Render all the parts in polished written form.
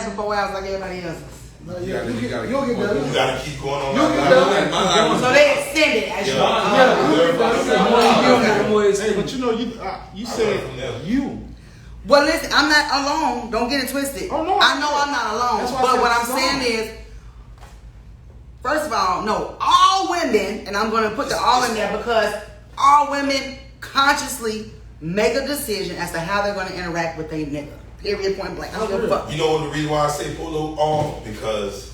in 4 hours like everybody else. No, you gotta keep going on. So they extend it as But you know, you said you. Well, listen, I'm not alone. Don't get it twisted. Oh, no, I know I'm not alone. But what I'm saying is, first of all, no, all women, and I'm going to put the all in there because all women consciously make a decision as to how they're going to interact with their nigga. Period, point blank. I don't give a fuck. You know the reason why I say pull off? Because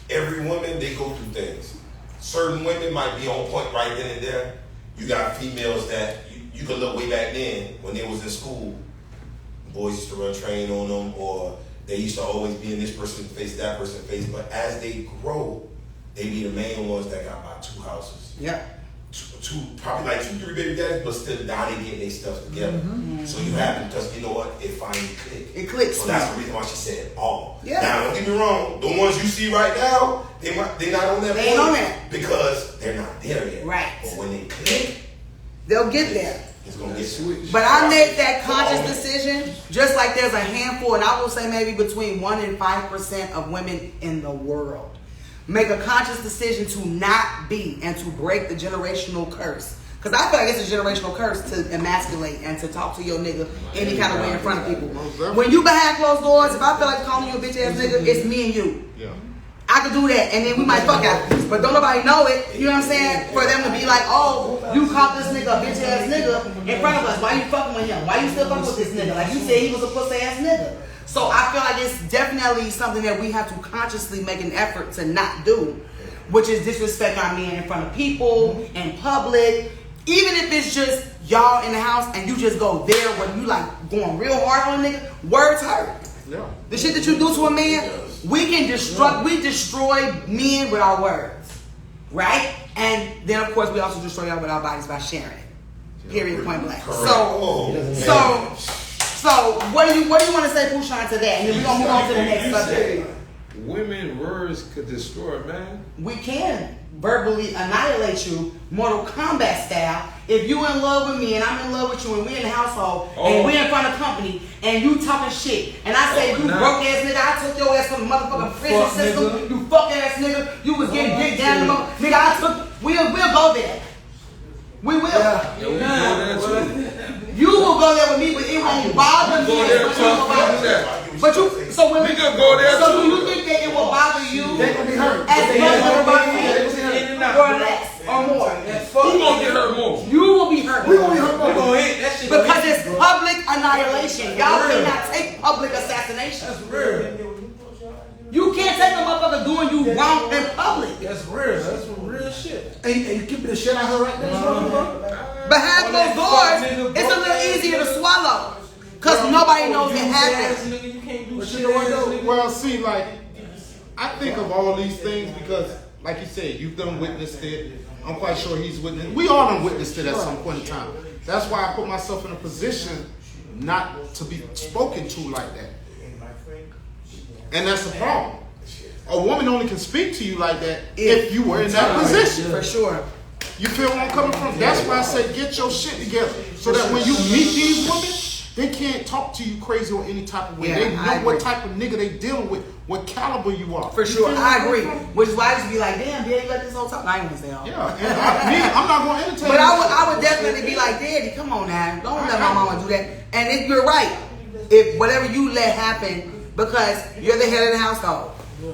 every woman, they go through things. Certain women might be on point right then and there. You got females that you could look way back then when they was in school. Boys used to run train on them, or they used to always be in this person's face, that person's face. But as they grow, they be the main ones that got about 2 houses. Yeah. Probably like 2, 3 baby daddies, but still now they getting their stuff together. Mm-hmm. So you have to, because you know what? It finally clicked. It clicks. So that's the reason why she said all. Yeah. Now don't get me wrong, the ones you see right now, they're not on that. They ain't on that because they're not there yet. Right. But when they click, they'll get there. It's gonna get switched. But I made that conscious decision, just like there's a handful, and I will say maybe between 1% and 5% of women in the world make a conscious decision to not be and to break the generational curse. Because I feel like it's a generational curse to emasculate and to talk to your nigga any kind of way in front of people. When you behind closed doors, if I feel like calling you a bitch ass nigga, it's me and you. Yeah. I could do that, and then we might fuck after. But don't nobody know it. You know what I'm saying? For them to be like, oh, you caught this nigga a bitch ass nigga in front of us. Why you fucking with him? Why you still fucking with this nigga? Like you said, he was a pussy ass nigga. So I feel like it's definitely something that we have to consciously make an effort to not do, which is disrespect our men in front of people, in public. Even if it's just y'all in the house and you just go there when you like going real hard on a nigga, words hurt. Yeah. The shit that you do to a man, we destroy men with our words, right? And then of course we also destroy y'all with our bodies by sharing it. Period, point blank. So what do you want to say, Pushan, to that? And then we're gonna move on to the next subject. Women words could destroy, man. We can verbally annihilate you, Mortal Kombat style. If you in love with me and I'm in love with you and we in the household and we in front of company and you talking shit and I say you broke ass nigga, I took your ass from the motherfucking prison system, nigga. You fuck ass nigga, you was getting dick down the nigga, we'll go there. We will. You will go there with me, but it won't bother me. But you, so when nigga go there so do you think that it will bother you as much as it will bother me, or less or more? Who gonna get hurt more? You will be hurt. We gonna be hurt more. Because it's public annihilation. Y'all cannot take public assassination. That's real. You can't take a motherfucker doing you wrong in public. That's real. That's some real shit. And you keeping the shit out here right now, Behind closed doors, it's a little easier to swallow. Because nobody knows it happened. But you know what though? Well, see, like, I think of all these things because, like you said, you've done witnessed it. I'm quite sure he's witnessed. We all done witnessed it at some point in time. That's why I put myself in a position not to be spoken to like that. And that's the problem. A woman only can speak to you like that if you were in that position. For sure. You feel where I'm coming from? That's why I say get your shit together. So that when you meet these women, they can't talk to you crazy or any type of way. Yeah, they know what type of nigga they dealing with, what caliber you are. For sure, I agree. Which is why I used to be like, damn, Daddy, let this whole talk. I ain't gonna say all. Yeah, I'm not gonna entertain. But I would definitely be like, Daddy, come on now, don't let my mama do that. And if you're right, if whatever you let happen, because you're the head of the household.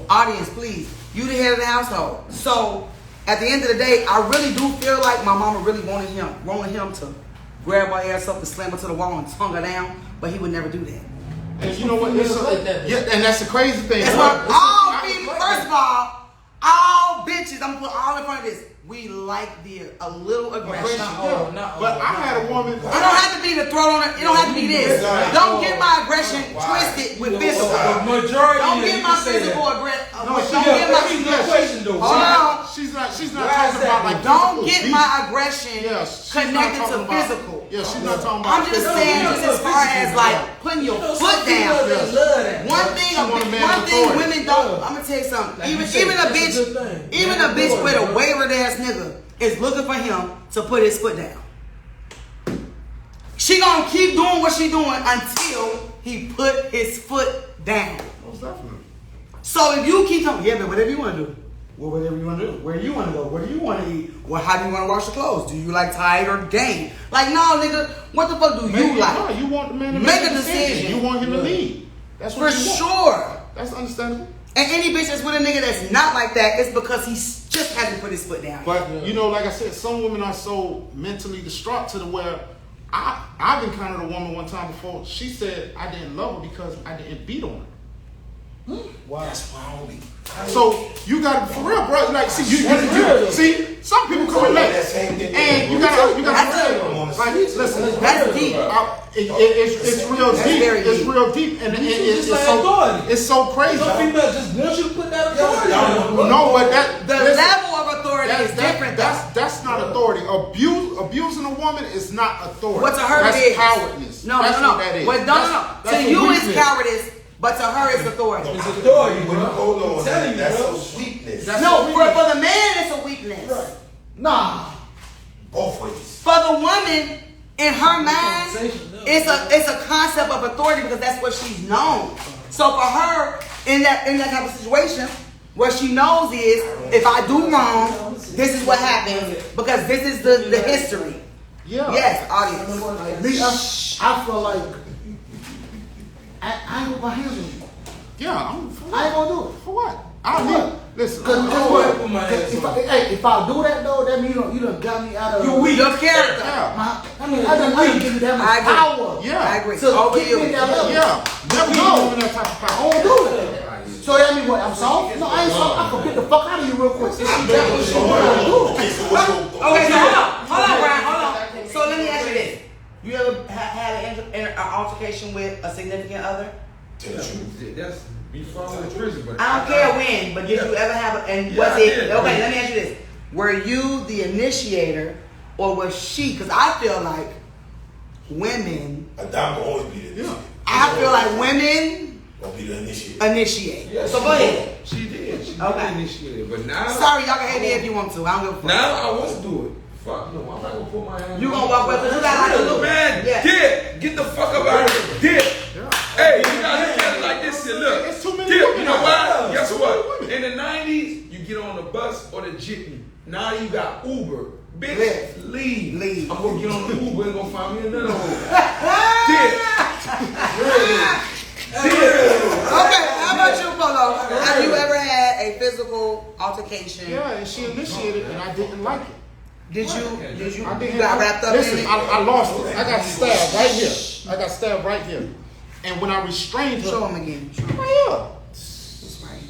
Audience, please, you the head of the household. So at the end of the day, I really do feel like my mama really wanted him to grab my ass up and slam her to the wall and tongue her down, but he would never do that. And you know what? Yeah, and that's the crazy thing. That's what all people, first of all bitches, I'm gonna put all in front of this. We like a little aggression. But I had a woman. It don't have to be the throat on it. It don't have to be this. Don't get my aggression twisted with physical. Don't get my physical aggression. Don't get my question though. Hold on. She's not talking about like. Don't get my aggression connected to physical. Yeah, she's not talking about. I'm just saying, just as far as like putting your foot down. One thing women don't. I'm gonna tell you something. Even a bitch with a wayward ass nigga is looking for him to put his foot down. She gonna keep doing what she doing until he put his foot down. Most definitely. So if you keep talking, yeah, but whatever you want to do. Well, whatever you want to do. Where you want to go? What do you want to eat? Well, how do you want to wash the clothes? Do you like tight or game? Like, no, nigga, what the fuck do you like? No, you want the man to Make a decision. You want him to lead. That's For what you want. sure. That's understandable. And any bitch that's with a nigga that's not like that, it's because he just hasn't put his foot down. But you know, like I said, some women are so mentally distraught to the where I've encountered a woman one time before. She said I didn't love her because I didn't beat on her. Wow. That's why I don't be. So you got to, for real, bro. Like, see, see, some people come in late, and you got to, like, listen, That's deep. It's real That's deep. very It's deep. real deep, and It's like authority. it's so crazy. Some female just want you to put that authority on them. No, but that The listen, level of authority is different, though. That's not authority. Abusing a woman is not authority. What to her that's it is. cowardness. No, That's no. what that is. But That's to a you weakness. it's cowardice, but to her it's authority. It's authority, bro. Hold on, I'm telling you, that's bro. a weakness. That's No, a weakness. for the man it's a weakness. Nah. Both ways. For the woman, in her mind, it's a concept of authority because that's what she's known. So for her, in that type of situation, what she knows is if I do wrong, this is what happens because this is the history. Yeah. Yes, audience. Like me, I feel like I ain't gonna put my hands on you. Yeah. I ain't gonna do it. For what? I mean, listen. Cause put my hands on you. if I do that though, that means you done got me out of Your character. Yeah. I done give you that much I agree. power. Yeah. I agree. To Over keep you. me in that level. Yeah. Never No. give women that type of I power. don't do that. So that means what? I'm soft? No, I ain't soft. I can get the fuck out of you real quick. Okay, so what's your Okay, so hold on, Brian, hold on. So let me ask you this: you ever had an altercation with a significant other? Tell the truth. That's before I went to prison. But I don't care when, but did you ever have? And Yeah, was I it did. okay? Let me ask you this: were you the initiator, or was she? Because I feel like women. A dime will always be the initiator. I feel like women Won't be the initiator. initiate. Yeah, So go ahead. She did. She Okay. did initiate. But now, Sorry, y'all can hate me if you want to. I don't give a fuck. now I won't do it. Fuck no, I'm not gonna put my hands. You gonna walk away because you got like a little Man, Yeah. dip. Get the fuck up out of here. Dip. Hey, you gotta look at it like this and look. It's too many Dip. women You know out why? there. Guess Too many what? women. In the 90s, you get on the bus or the jitney. Now you got Uber. Bitch, Lyft. leave. Leave. I'm gonna get on the Uber and go find me another hole. Dip. Okay, how about you, Polo? Have you ever had a physical altercation? Yeah, and she initiated, and I didn't like it. Did you I didn't. got wrapped up Listen, in it? I lost it. I got stabbed right here. I got stabbed right here. And when I restrained her, Show him again. right here, It's right.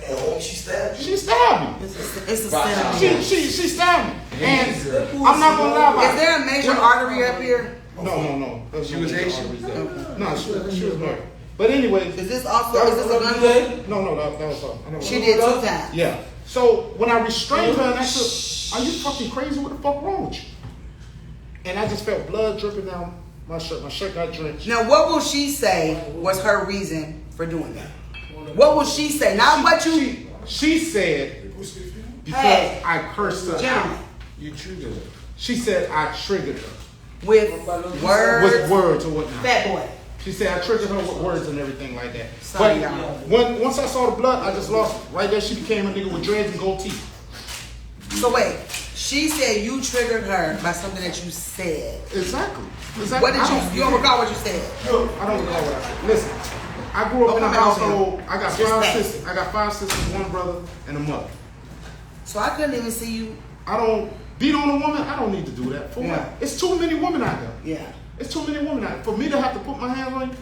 Damn, homie, she stabbed you. she stabbed me. It's a centimeter. She stabbed me. And I'm not gonna lie about Is there a major artery up here? No. She was Asian. No, she was married. But anyway, Is this also is this a gun wound? no, that was all. I know. She did 2 times. Yeah. So when I restrained her, and I said, "Are you fucking crazy? What the fuck wrong with you?" And I just felt blood dripping down my shirt. My shirt got drenched. Now, what will she say was her reason for doing that? What will she say? Not what you. She said because Hey. I cursed her Gentlemen. out. You triggered her. She said I triggered her With with words. words or whatnot. Fat boy. She said I triggered her with words and everything like that. Sorry, But y'all. once I saw the blood, I just lost it. Right there, she became a nigga with dreads and gold teeth. So wait, she said you triggered her by something that you said. Exactly. What did you don't recall what you said? I don't recall what I said. Listen, I grew up in a Don't come out household. I got Just 5 that. sisters. I got 5 sisters, 1 brother, and a mother. So I couldn't even see you. I don't beat on a woman. I don't need to do that. For Yeah. what? It's too many women out there. Yeah. It's too many women out there. For me to have to put my hands on you,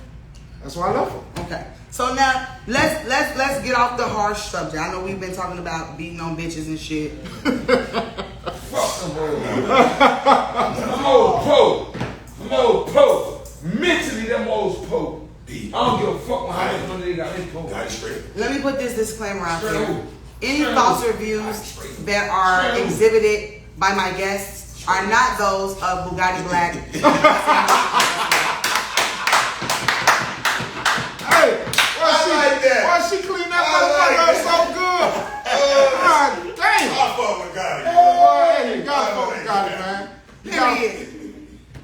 that's why I left her. Okay. So now let's get off the harsh subject. I know we've been talking about beating on bitches and shit. Fuck them I'm old pro. I'm old pro. Mentally, them old pro. I don't give a fuck how much money they got in pro. Got it straight. Let me put this disclaimer out Straight there. over. Any Straight thoughts over. or views that are Straight over. exhibited by my guests are not those of Bugatti Black. Hey, like that. why she clean that I motherfucker like up so good? God damn. I fuck with God. Boy, hey, you gotta fucking got it, man. You gotta, Period.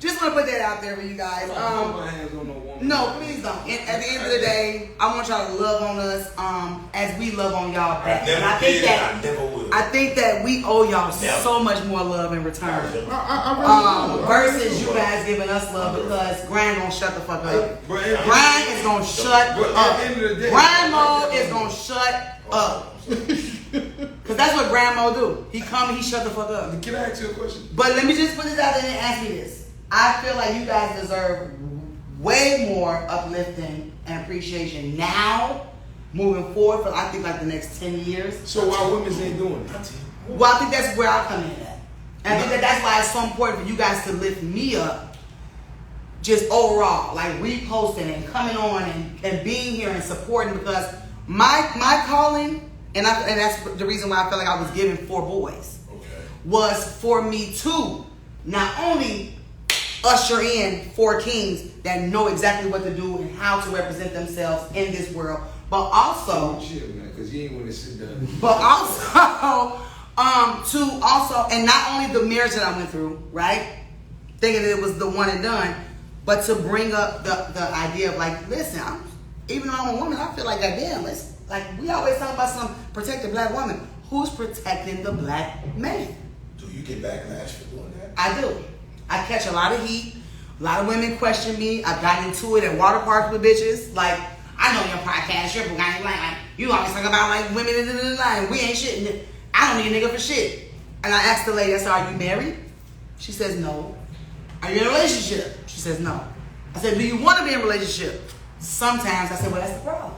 Just want to put that out there for you guys. I don't put my hands on no woman. No, please don't. And at the end of the day, I want y'all to love on us as we love on y'all back. I never And I think did, that I never will. I think that we owe y'all Never. so much more love in return. I really do. Versus you guys giving us love because Grind gonna shut the fuck up. But Grind is gonna shut But up. at the end of the day, Grind mode is gonna shut up. Cause that's what Grind mode do. He come and he shut the fuck up. Can I ask you a question? But let me just put this out there and ask me this. I feel like you guys deserve way more uplifting and appreciation now, moving forward for I think like the next 10 years. So why women ain't doing it? Well, I think that's where I come in at. And I think that's why it's so important for you guys to lift me up just overall, like reposting and coming on and being here and supporting, because my calling, and that's the reason why I felt like I was given 4 boys, was for me to not only usher in 4 kings that know exactly what to do and how to represent themselves in this world, but also Chill, man, because you ain't want to sit down. but also to also, and not only the marriage that I went through, right, thinking that it was the one and done, but to bring up the idea of like, listen, even though I'm a woman, I feel like goddamn, like we always talk about some protect the black woman. Who's protecting the black man? Do you get backlash for doing that? I do. I catch a lot of heat. A lot of women question me. I've gotten into it at water parks with bitches. Like, I know your podcast, your book, like you always talk about like women in the line. We ain't shit. I don't need a nigga for shit. And I asked the lady, I said, are you married? She says no. Are you in a relationship? She says no. I said, do you want to be in a relationship? Sometimes. I said, well, that's the problem.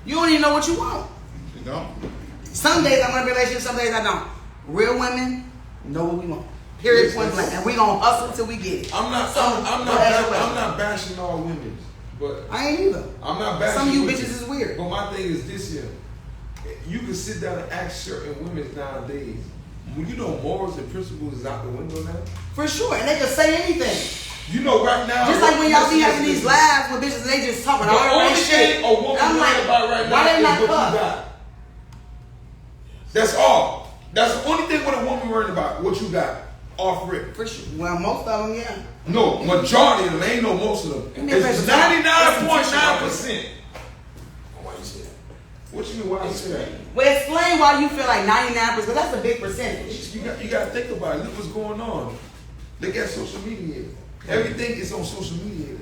You don't even know what you want. You don't. Some days I want to be in a relationship, some days I don't. Real women know what we want. Period, point blank. And we gonna hustle until we get it. I'm not bashing all women, but I ain't either. I'm not bashing. Some of you women. bitches is weird. But my thing is this here. You can sit down and ask certain women nowadays. When you know morals and principles is out the window now. For sure, and they can say anything. You know right now. Just like when y'all be having these lives with bitches and they just talking all The only that shit. thing a woman I'm worried like, about right why now they is not what you cuffed? got. That's all. That's the only thing what a woman worried about. What you got off rip. For sure. Well, most of them, yeah. No, majority of them. Ain't no most of them. It's 99.9%. Why you say that? What you mean? Why you say that? Well, explain why you feel like 99%, because that's a big percentage. You got to think about it. Look what's going on. Look at social media. Everything is on social media.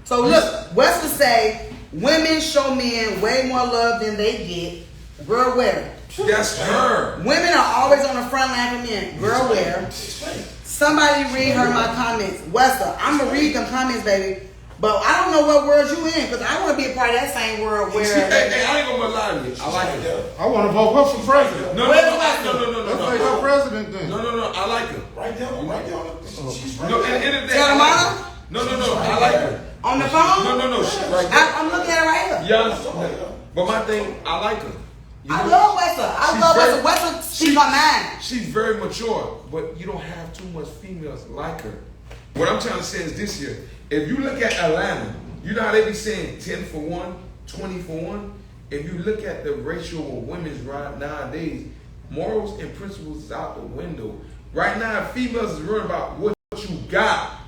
So look, West would say, women show men way more love than they get. Girl, where? That's her. Women are always on the front line for men. Girl, where? Somebody read her my comments. Westa, I'm going to read them comments, baby. But I don't know what world you in, because I want to be a part of that same world where... Hey, I ain't going to lie to you. I like her. I want to vote her for president. No. Let's make her president then. No. I like her. Right down. She's right No, there. at the end of the day, Tell I her like mama? her. No. I like her. On the phone? No. She right there. I'm looking at her right here. Yeah. But my thing, I like her. I love Westa. I love very- Westa. Westa speak her mind. She's very mature, but you don't have too much females like her. What I'm trying to say is this here. If you look at Atlanta, you know how they be saying 10 for 1, 20 for 1? If you look at the ratio of women's right nowadays, morals and principles is out the window. Right now, females is worried about what you got.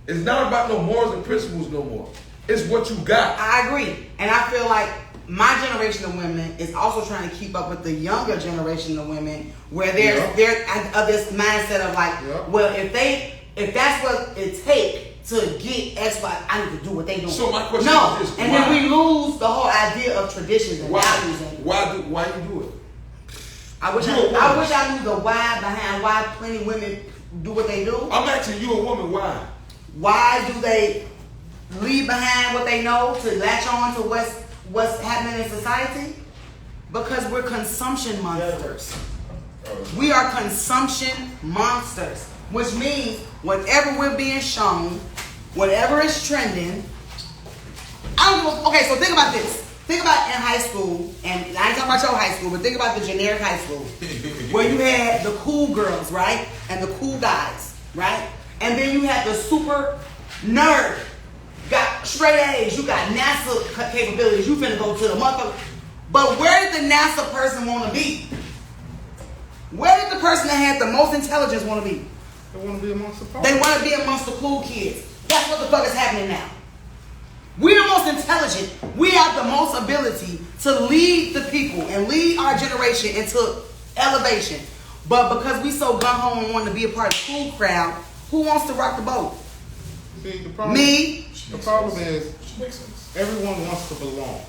It's not about no morals and principles no more. It's what you got. I agree. And I feel like my generation of women is also trying to keep up with the younger generation of women, where they're of this mindset of like, well, if that's what it takes to get X, Y, I need to do what they do. So my question is this: and why? then we lose the whole idea of traditions and values. And Why you do it? I wish I knew the why behind why plenty women do what they do. I'm asking you, a woman, why? Why do they leave behind what they know to latch on to what's happening in society? Because we're consumption monsters. We are consumption monsters, which means whatever we're being shown, whatever is trending. Okay, so think about this. Think about in high school, and I ain't talking about your high school, but think about the generic high school, where you had the cool girls, right, and the cool guys, right, and then you had the super nerd, got straight A's, you got NASA capabilities, you finna go to the motherfucker. But where did the NASA person want to be? Where did the person that had the most intelligence want to be? They want to be amongst the They want to be amongst the cool kids. That's what the fuck is happening now. We're the most intelligent. We have the most ability to lead the people and lead our generation into elevation. But because we so gung-ho and want to be a part of the cool crowd, who wants to rock the boat? See, the problem, Me. The problem is Makes sense. everyone wants to belong.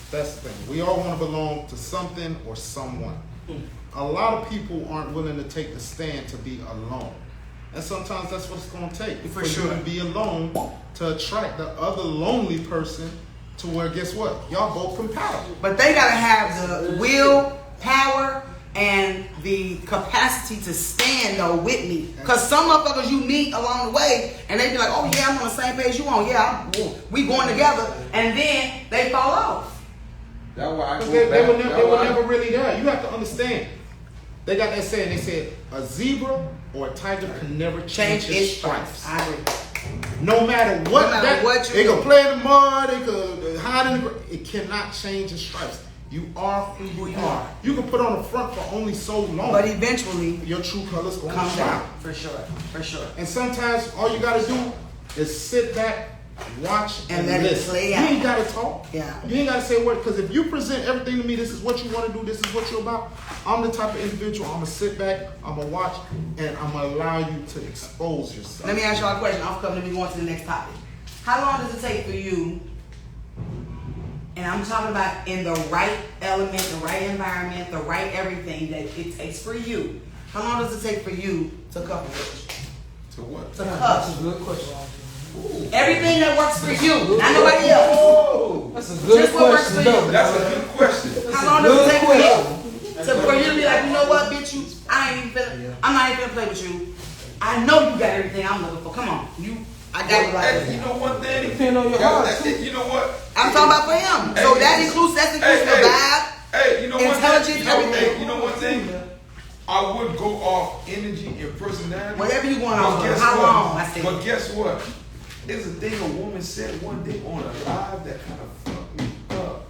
That's the thing. We all want to belong to something or someone. A lot of people aren't willing to take the stand to be alone. And sometimes that's what it's going to take. For you sure. to be alone to attract the other lonely person to where, guess what? Y'all both compatible. But they gotta have the will, power, and the capacity to stand though with me. Cause some motherfuckers you meet along the way and they be like, oh yeah, I'm on the same page you on. Yeah, we going together. And then they fall off. That's why I go They back. were That's never why I- really there. You have to understand. They got that saying. They said a zebra or a tiger can never change its stripes. I agree. No matter what, No matter what you they do. could play in the mud. They could hide in the. It cannot change its stripes. You are who you are. You can put on the front for only so long, But eventually, your true colors going to come shine. down. For sure. For sure. And sometimes all you gotta do is sit back, watch, And and let it listen. play You out. ain't gotta talk. Yeah. You ain't gotta say a word. Because if you present everything to me, this is what you want to do, this is what you're about. I'm the type of individual. I'm gonna sit back, I'm gonna watch, and I'm gonna allow you to expose yourself. Let me ask y'all a question. Off cover, let me go on to the next topic. How long does it take for you? And I'm talking about in the right element, the right environment, the right everything that it takes for you. How long does it take for you to cuff a bitch? To what? To That's cuff. a good question. Everything that works for you, not nobody else. Oh, That's a good Just what works question, for you. though. that's a good question. How long does it take for you? For you to be like, you know what, bitch, I ain't even finna, I'm not even finna play with you. I know you got everything I'm looking for. Come on, I got it Hey, right. you know one thing? Depend on your That- heart, that's it. You know what? I'm talking about for him. So that includes the vibe. Hey, you know one Intelligence, thing? everything. You know one thing? I would go off energy and personality. Whatever you want But off of. guess How what? long? I said. But guess what? There's a thing a woman said one day on a live that kind of fucked me up.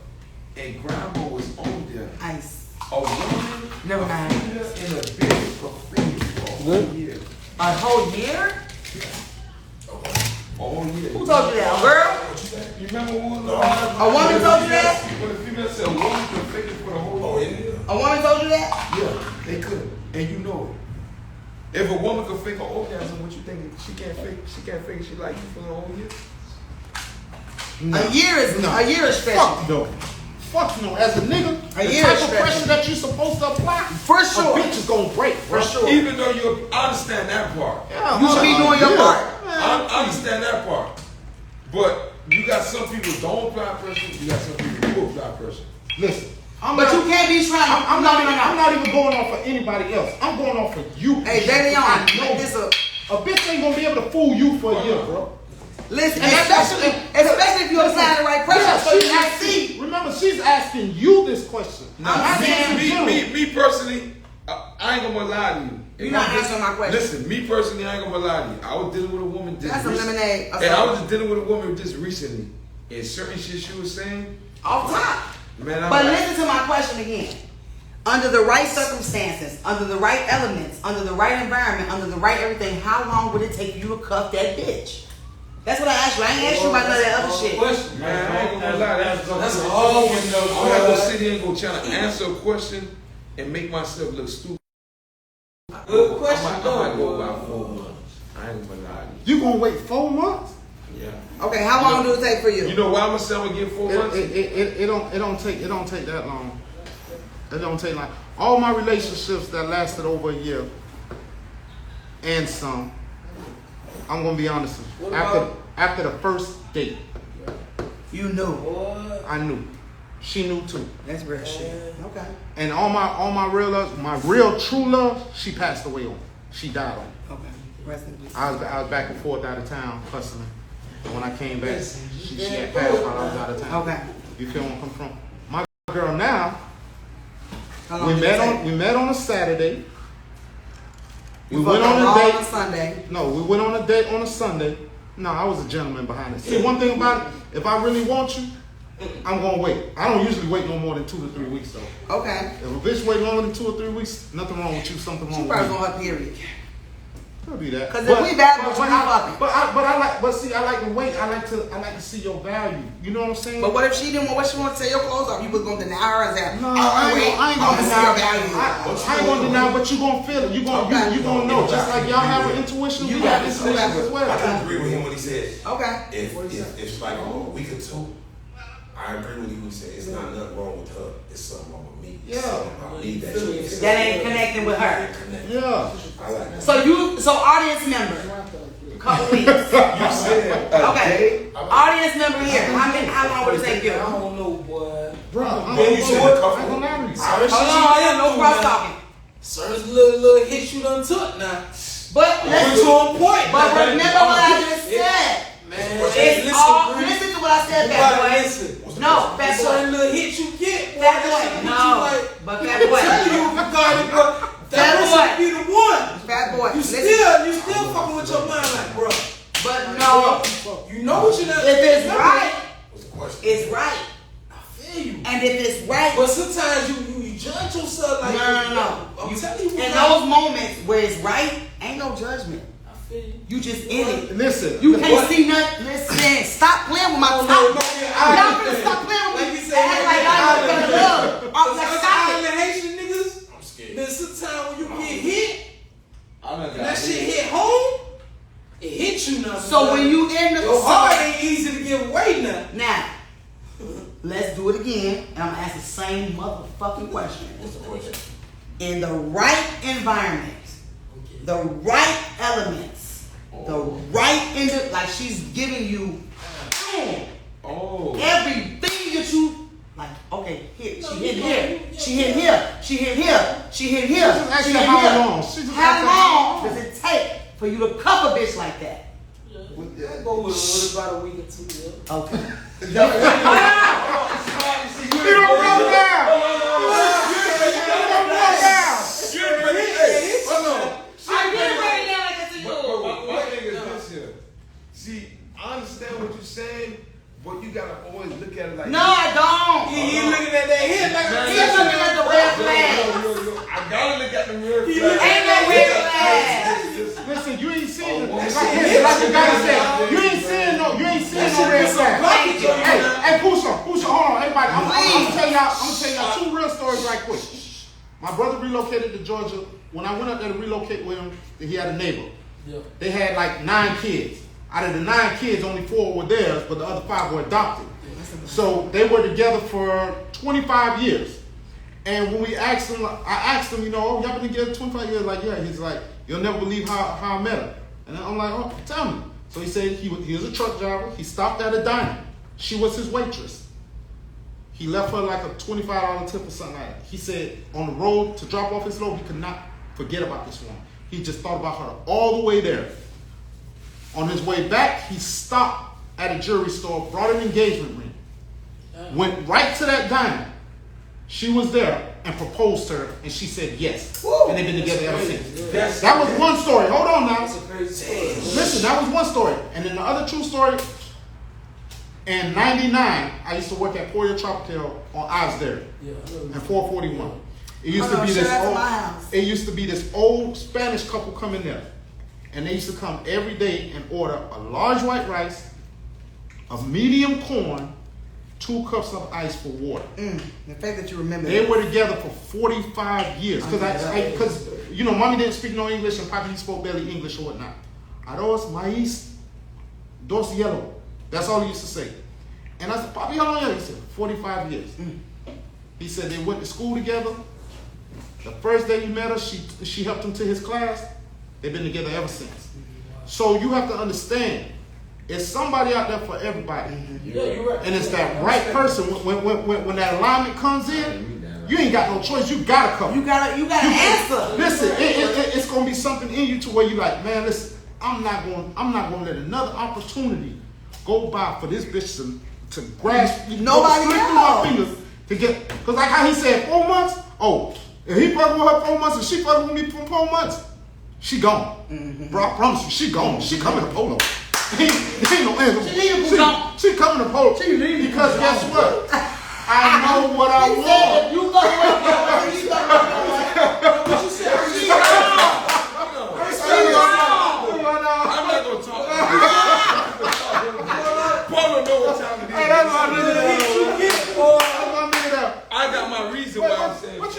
And grandma was on there. Ice. A woman Never mind. in a bed for free for a whole year. A whole year? A whole year. Who told you that? A girl? You remember when A woman told you that? When the female said a woman could fake it for the whole year. A woman told you that? Yeah, they could, and you know it. If a woman could fake an orgasm, what you think she can't fake? She can't fake. She like you for the whole year. A year is Fuck stretching. no. Fuck no. As a nigga, A the year type is of stretching. pressure that you're supposed to apply, For sure. a bitch is gonna break, bro. For sure. Even though I understand that part. Yeah, You should be doing your part. I understand that part. But you got some people don't apply pressure. You got some people who apply pressure. Listen, But you can't be trying to. I'm not even going off for anybody else. I'm going off for you. Hey, Daddy, I on. know This a. a bitch ain't gonna be able to fool you for a year, bro. Listen, And especially if you apply the right pressure, Yeah, so you she's can asking. see. Remember, she's asking you this question. I'm asking you. Me personally, I ain't gonna lie to you. You're not answering my question. Listen, me personally, I ain't gonna lie to you. I was dealing with a woman just That's some lemonade. And I was just dealing with a woman just recently. And certain shit she was saying, Off top. man, I'm But like, listen to my question again. Under the right circumstances, under the right elements, under the right environment, under the right everything, how long would it take you to cuff that bitch? That's what I asked you. I ain't asked you about none of that other shit. Question. man, I ain't gonna lie. That's all we know. I'm not gonna sit here and go trying to answer a question and make myself look stupid. Good question, I might though. go about 4 months. I ain't gonna lie to You gonna wait 4 months? you. Yeah. Okay, how long do it take for you? You know why I'm gonna say I'm gonna get 4 months? It don't take that long. It don't take long. All my relationships that lasted over a year and some, I'm gonna be honest with you. What about- After the first date, You knew. What? I knew. She knew too. That's real shit. Okay. And all my real love, my real true love, she passed away on. She died on. Okay. Rest in peace. I was back and forth out of town hustling. And when I came back, she had passed while I was out of town. Okay. You feel where I'm coming from? My girl now, How long we did it take? met on a Saturday. We You went fucked on a up date. on Sunday. No, we went on a date on a Sunday. No, I was a gentleman behind it. See, one thing about it, if I really want you, I'm gonna wait. I don't usually wait no more than 2 to 3 weeks though. Okay. If a bitch wait longer than 2 or 3 weeks, nothing wrong with you, something She wrong probably with me. on her period. Could be that. Cause if we bad, but you fucking. I like to wait. I like to see your value. You know what I'm saying? But what if she didn't want? What she want to take your clothes off? You was gonna deny her as that? No, I ain't gonna see deny. your value. I ain't gonna deny, but you gonna feel it. You gonna know. Just like y'all have an intuition, You we got got this. intuition as well. I can agree with him when he said, Okay. if it's like a week or two, I agree with you when he said it's not nothing wrong with her. It's something wrong with me. It's something about me That ain't connecting with her. Yeah. I like that. So audience member, couple weeks. You said a Okay. day? Audience member here. How long would it take you? I don't know, boy. Bro, I'm Man, you said a couple. gonna lie to you. Hold on, no cross talking. Certain little hits you done took now. But Went let's. to a point. But remember what I just said. Man, It's all. Listen to what I said, Fat Boy. listen. No, Fat Certain Boy. little hits you get, boy. Fat that Boy. shit hit No, you like, but I'm Fat Boy. telling you, regarding, bro. Fat That Boy. person be the one. Fat Boy. You Listen. still fucking with your mind like, bro. But no, You know what you're not. if it's right, What's the question? it's right. I feel you. And if it's right, But sometimes you judge yourself like, no. I'm telling you, In what those moments where it's right, ain't no judgment. I feel you. You just in it. Listen. You can't see nothing. Listen, stop playing with my top. Y'all better stop playing with Like me. you said, Act like I'm gonna love. I'm like, Us stop it. island Haitian niggas, I'm scared. then sometimes when you get hit, I done and got that shit hit home, it hit you now. So when you in the your heart ain't easy to give away now. now, let's do it again, and I'm gonna ask the same motherfucking question. What's the question? In the right environment, the right elements, the right like she's giving you Oh. everything that you like. Okay, here she hit here, she hit here, she hit here, she hit here. She just asked she you hit how here. long. She just How asked you long does it take for you to cuff a bitch like that? I go with about a week or two. Yeah. Okay. You don't run down. I didn't bring it down like this to you. My thing is this here. See, I understand what you're saying, but you gotta always look at it like No, I don't. He looking at that head like a He's looking at the red flag. I gotta look at the red He flag. Ain't no red flag. Listen, you ain't seeing it. Oh, Like shit. the guy said, you ain't seeing no red flag. Thank you. Hey, Pusha, hold on, everybody. I'm gonna tell y'all two real stories right quick. My brother relocated to Georgia. When I went up there to relocate with him, he had a neighbor. Yeah. They had like 9 kids. Out of the 9 kids, only 4 were theirs, but the other 5 were adopted. So they were together for 25 years. And when I asked him, you know, y'all been together 25 years? Like, yeah. He's like, you'll never believe how I met her. And I'm like, oh, tell me. So he said he was a truck driver. He stopped at a diner. She was his waitress. He left her like a $25 tip or something like that. He said on the road to drop off his load, he could not forget about this woman. He just thought about her all the way there. On his way back, he stopped at a jewelry store, brought an engagement ring, went right to that diner. She was there and proposed to her, and she said yes. And they've been together ever since. That was one story. Hold on now. That's a crazy. Listen, that was one story. And then the other true story, in 99, I used to work at Pollo Tropical on Osdale and 441. It used to be this shout out to old, my house. it used to be this old Spanish couple coming there. And they used to come every day and order a large white rice, a medium corn, 2 cups of ice for water. The fact that you remember They that. were together for 45 years. Because, you know, mommy didn't speak no English and papi spoke barely English or whatnot. Arroz, maíz, dos yellow. That's all he used to say. And I said, papi, how long? He said, 45 years. He said they went to school together. The first day he met her, she helped him to his class. They've been together ever since. So you have to understand, it's somebody out there for everybody. Yeah, you're right. And it's that right person. When that alignment comes in, you ain't got no choice. You gotta come. You gotta answer. Listen, it's gonna be something in you to where you like, man, listen, I'm not gonna let another opportunity go by for this bitch to grasp Nobody slip through knows. my fingers to get, cause like how he said 4 months. Oh, if he fucking with her 4 months and she fucking with me for 4 months, she gone. Bro, I promise you, she gone. She coming to Polo. There ain't no answer. She coming to Polo. Because guess what? I know what I want. You go away. You go away. What you said? She wrong.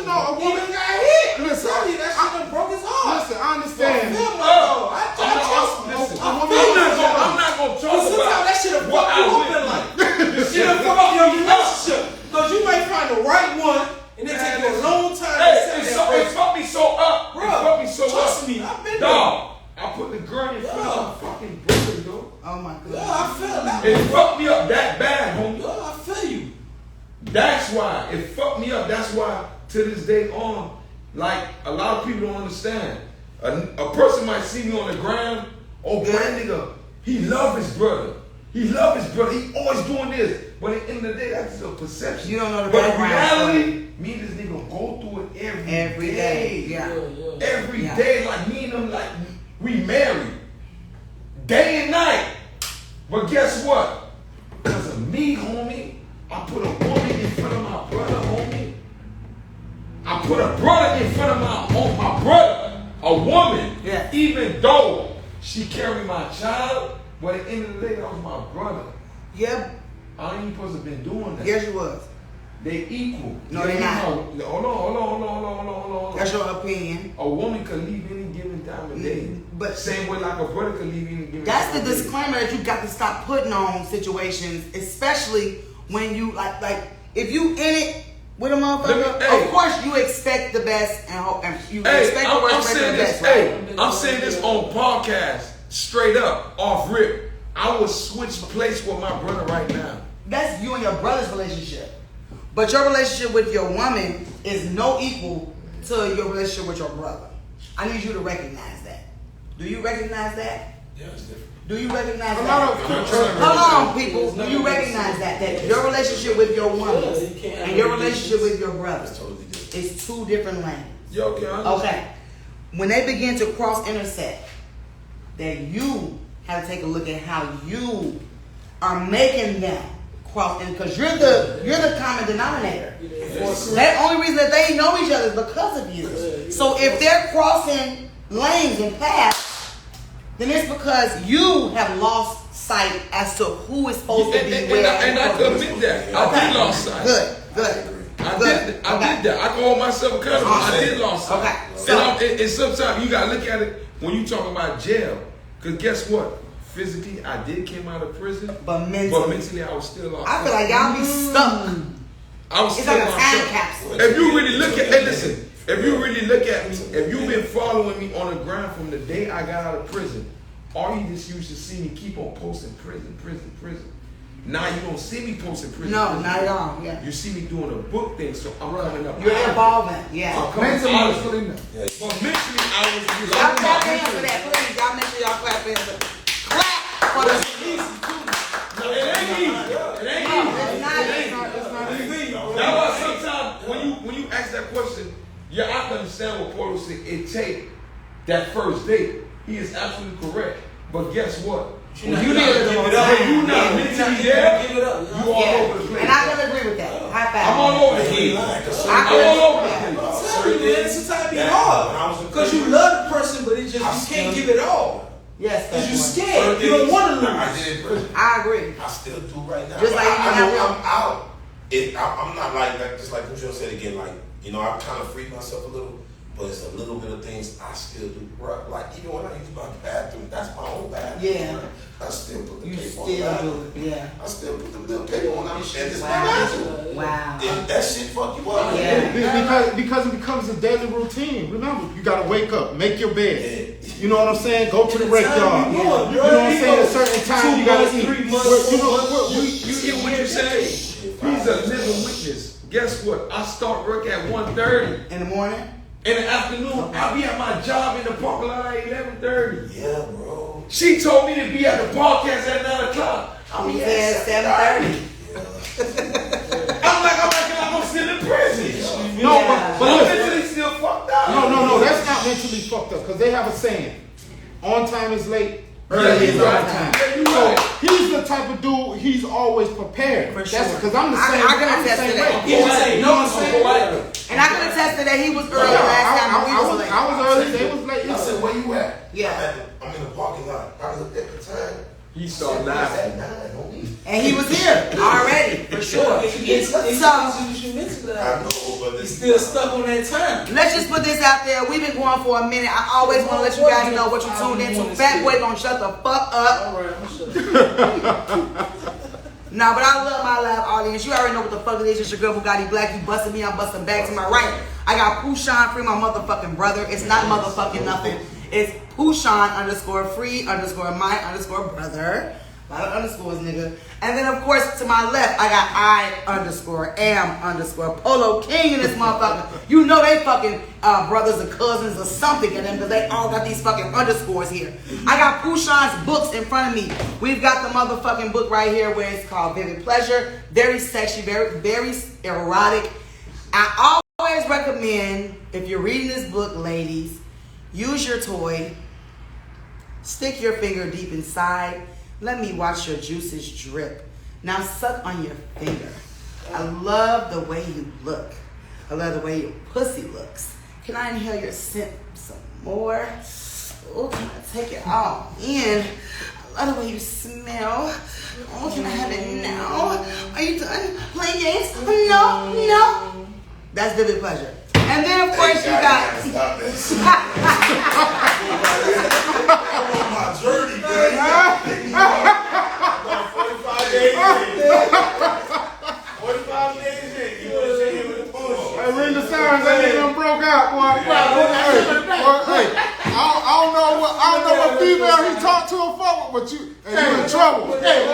you know, a He woman done got hit. Listen, Tell you that shit done broke his heart. Listen, I understand. I feel my dog. I trust him. Listen, I I'm feel my not dog. gonna talk Sometimes about that shit will what fuck you I up went in life. through. Shit will fuck up your relationship. Because you might find the right one, and it take you a long time to Hey, set it that person. fucked me so up. Bro, It fucked me so trust up. me, I've been Dog, I put the girl in front of my fucking brother, yo. Oh my there. God. Yeah, I feel that. It fucked me up that bad, homie. Yeah, I feel you. That's why it fucked me up. That's why to this day on, like a lot of people don't understand. A person might see me on the ground. Oh, that nigga, he love his brother. He love his brother. He always doing this. But at the end of the day, that's just a perception. You don't know the but background. in reality, me and this nigga go through it every day. Yeah. Every Yeah. day, like me and him, like we married. Day and night. But guess what? Because of me, homie, I put a woman in front of my brother, homie. I put a brother in front of my brother. A woman. Yeah. Even though she carried my child, but at the end of the day, that was my brother. Yep. I ain't supposed to have been doing that. Yes, you was. They equal. No, they're not. Hold on. That's your opinion. A woman can leave any given time of day. But Same way like a brother can leave any given that's time the of day. disclaimer that you got to stop putting on situations, especially when you like if you in it with a motherfucker. Hey. Of course, you expect the best and hope, and you Hey, expect the I'm worst and saying the this. best. Right? Hey, I'm saying this on podcast, straight up, off rip. I would switch place with my brother right now. That's you and your brother's relationship, but your relationship with your woman is no equal to your relationship with your brother. I need you to recognize that. Do you recognize that? Yeah, it's different. Do you recognize A that? lot of Hold on, people. Do you recognize that your relationship with your woman and your relationship with your brother It's totally different. is two different lanes? Yo, Okay. When they begin to cross intersect, that you have to take a look at how you are making them cross in, because you're the common denominator. That only reason that they know each other is because of you. So if they're crossing lanes and paths, then it's because you have lost sight as to who is supposed to be where. And I could admit that. I did lost sight. Good. I did that. I can hold myself accountable. I did lost sight. Okay. And sometimes you gotta look at it when you talk about jail. Because guess what? Physically, I did came out of prison. But mentally, I was still lost. I feel like y'all be stuck. I was It's still like a lost. time capsule. If you really look at, hey, listen, if you really look at me, if you've been following me on the ground from the day I got out of prison, all you just used to see me keep on posting prison. Now you don't see me posting prison. No, not at all. Yeah. You see me doing a book thing, so I'm coming up. You're evolving. Yeah. I'm coming mentally, out it's of it. still in there. But mentally, I was Y'all clap hands for that, please. Y'all make sure y'all clap hands for that. Clap for the. No, it ain't easy. It ain't easy. That's why sometimes when you ask that question, yeah, I can understand what Porto said. It take that first date. He is absolutely correct. But guess what? When You you're need to not give it up. mentally there, Give it up. you all over the place. And I can agree with that. High five. I'm all over the place. I I'm all over the can. place. Certain man, sometimes it be hard. Because you love the person, but it just you can't give it all. Yes. Because you that's one. scared. You don't want to I lose. did it first. I agree. I still do right now. Just But like I you know have- I'm out. I'm not like just like Lucio said again. Like I kind of freed myself a little, but it's a little bit of things I still do. Like even when I use my bathroom, that's my own bathroom. Yeah. I still put the You paper on still the bathroom. do it. Yeah. I still put the little paper on. And it's my Wow. bathroom. Wow. If that shit fuck you up. Yeah. Because it becomes a daily routine. Remember, you gotta wake up, make your bed. Yeah. You know what I'm saying? Go to the rec yard. You You know know what I'm saying? At a certain time, you gotta eat. 2 months, 3 You know months. what? You hear what you say? He's a living witness. Guess what? I start work at 1:30. In the morning. In the afternoon, I'll be at my job in the parking lot at 11:30. Yeah, bro. She told me to be at the podcast at 9 o'clock. I'll be Yeah, at 7:30. I'm like I'm still in prison. No, Yeah. but I'm listen. mentally still fucked up. No, that's not mentally fucked up. Because they have a saying: on time is late, Yeah, early is you on right. time. Yeah, you So right. he's the type of dude. He's always prepared. For That's sure. because I'm the I same. can I'm the attest same to that. way. He was saying, You know what I'm saying? And I can attest to that he was early Yeah, last time. We was late. I was early. They was late. I said, where you at? Yeah. I'm in the parking lot. I looked at the time. He started laughing. And he was here already, for sure. You mentioned that. I know, but He's still stuck on that time. Let's just put this out there. We've been going for a minute. I always want to let you guys know what you tuned into. Fat Boy gonna shut the fuck up. All right, I'm shut up. Nah, but I love my live audience. You already know what the fuck it is. It's your girl Bugatti Black. You busting me, I'm busting back to my right. I got Pushan Free, my motherfucking brother. It's not motherfucking nothing. It's Pushan _free_my_brother. A lot of underscores, nigga. And then, of course, to my left, I got I_am_Polo King in this motherfucker. You know they fucking brothers or cousins or something in them because they all got these fucking underscores here. I got Pushan's books in front of me. We've got the motherfucking book right here where it's called Vivid Pleasure. Very sexy, very erotic. I always recommend, if you're reading this book, ladies, use your toy. Stick your finger deep inside. Let me watch your juices drip. Now suck on your finger. I love the way you look. I love the way your pussy looks. Can I inhale your scent some more? Oh, can I take it all in? I love the way you smell. Oh, can I have it now? Are you done playing games? No. That's Vivid Pleasure. And then, of course, you got... Stop this. I'm on my journey, man. 45 days in. 45 days in. You want to sit here with the bullshit. Hey, ring the sirens, that nigga done broke out, boy. Hey, I don't know what female he talked to or fuck with, but you in trouble. Hey,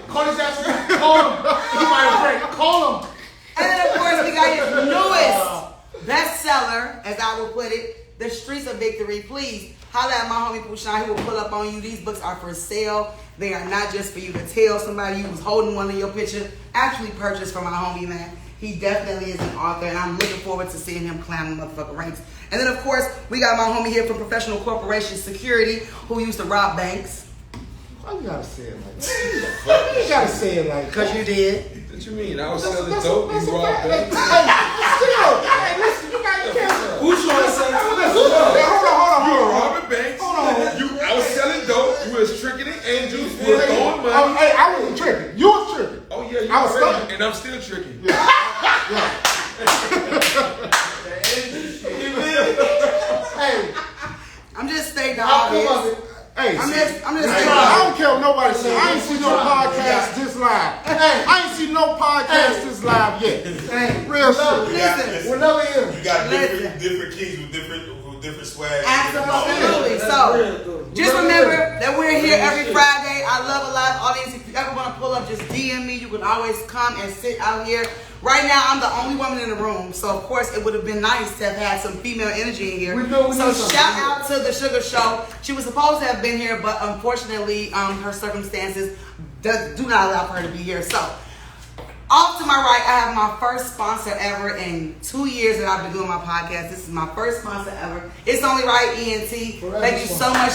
call his ass. Call him. He might break. Call him. And then, of course, we got his newest bestseller, as I will put it, The Streets of Victory. Please holla at my homie Pushan. He will pull up on you. These books are for sale. They are not just for you to tell somebody you was holding one in your picture. Actually purchased from my homie, man. He definitely is an author, and I'm looking forward to seeing him climb the motherfucking ranks. And then, of course, we got my homie here from Professional Corporation Security, who used to rob banks. Why you gotta say it like that? You gotta say it like that. Because you did. What you mean? I was selling dope. You robbed banks. Hey, listen, you got your camera. Who's trying to say? Hold on. You were robbing banks. Hold on. I was selling dope. You was tricking it. Angels were throwing money. Hey, I wasn't tricking. You was tricking. Oh yeah, you I was were stuck. and I'm still tricking. Hey, I'm just stating the I'll come obvious. up. hey, I'm just I stating don't care what nobody say. I ain't seen no podcast this live. I ain't seen no podcast this live yet. Hey, Real shit. Listen. whenever you. You got Listen. different keys with different swag. Absolutely. So, just remember that we're here every Friday. I love a live audience. If you ever want to pull up, just DM me. You can always come and sit out here. Right now, I'm the only woman in the room, so of course it would have been nice to have had some female energy in here. So shout out to the Sugar Show. She was supposed to have been here, but unfortunately, her circumstances do not allow for her to be here. So, off to my right, I have my first sponsor ever in 2 years that I've been doing my podcast. This is my first sponsor ever. It's only right, ENT. Thank you so much.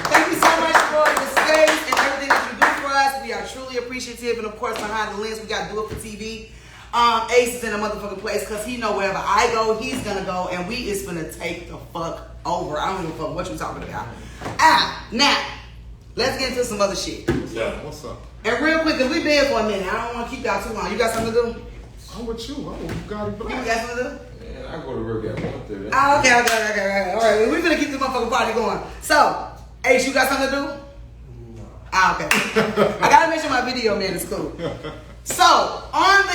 Thank you so much for the space and everything that you do for us. We are truly appreciative. And of course, behind the lens, we got to do it for TV. Ace is in a motherfucking place because he know wherever I go, he's going to go. And we is going to take the fuck over. I don't give a fuck what you talking about. Now, let's get into some other shit. Yeah. What's up? And real quick, because we've been here for a minute. I don't want to keep y'all too long. You got something to do? I'm with you. I'm with Bugatti You Black. got something to do? Man, I go to work at 1:30. Oh, okay. All right, well, we're going to keep this motherfucking party going. So, Ace, you got something to do? Okay. I got to make sure my video, man, is cool. So, on the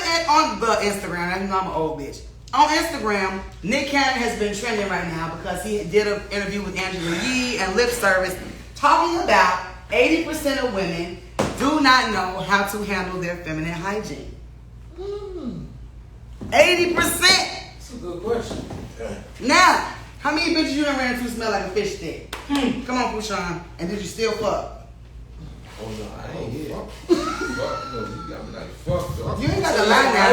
Instagram, I know I'm an old bitch. On Instagram, Nick Cannon has been trending right now because he did an interview with Angela Yee and Lip Service talking about 80% of women do not know how to handle their feminine hygiene. 80%. That's a good question. Now, how many bitches you done ran into smell like a fish stick? Come on, Pushan. And did you still fuck? Oh no, I ain't here. Fuck no, you got me like fuck though. You ain't got to lie now.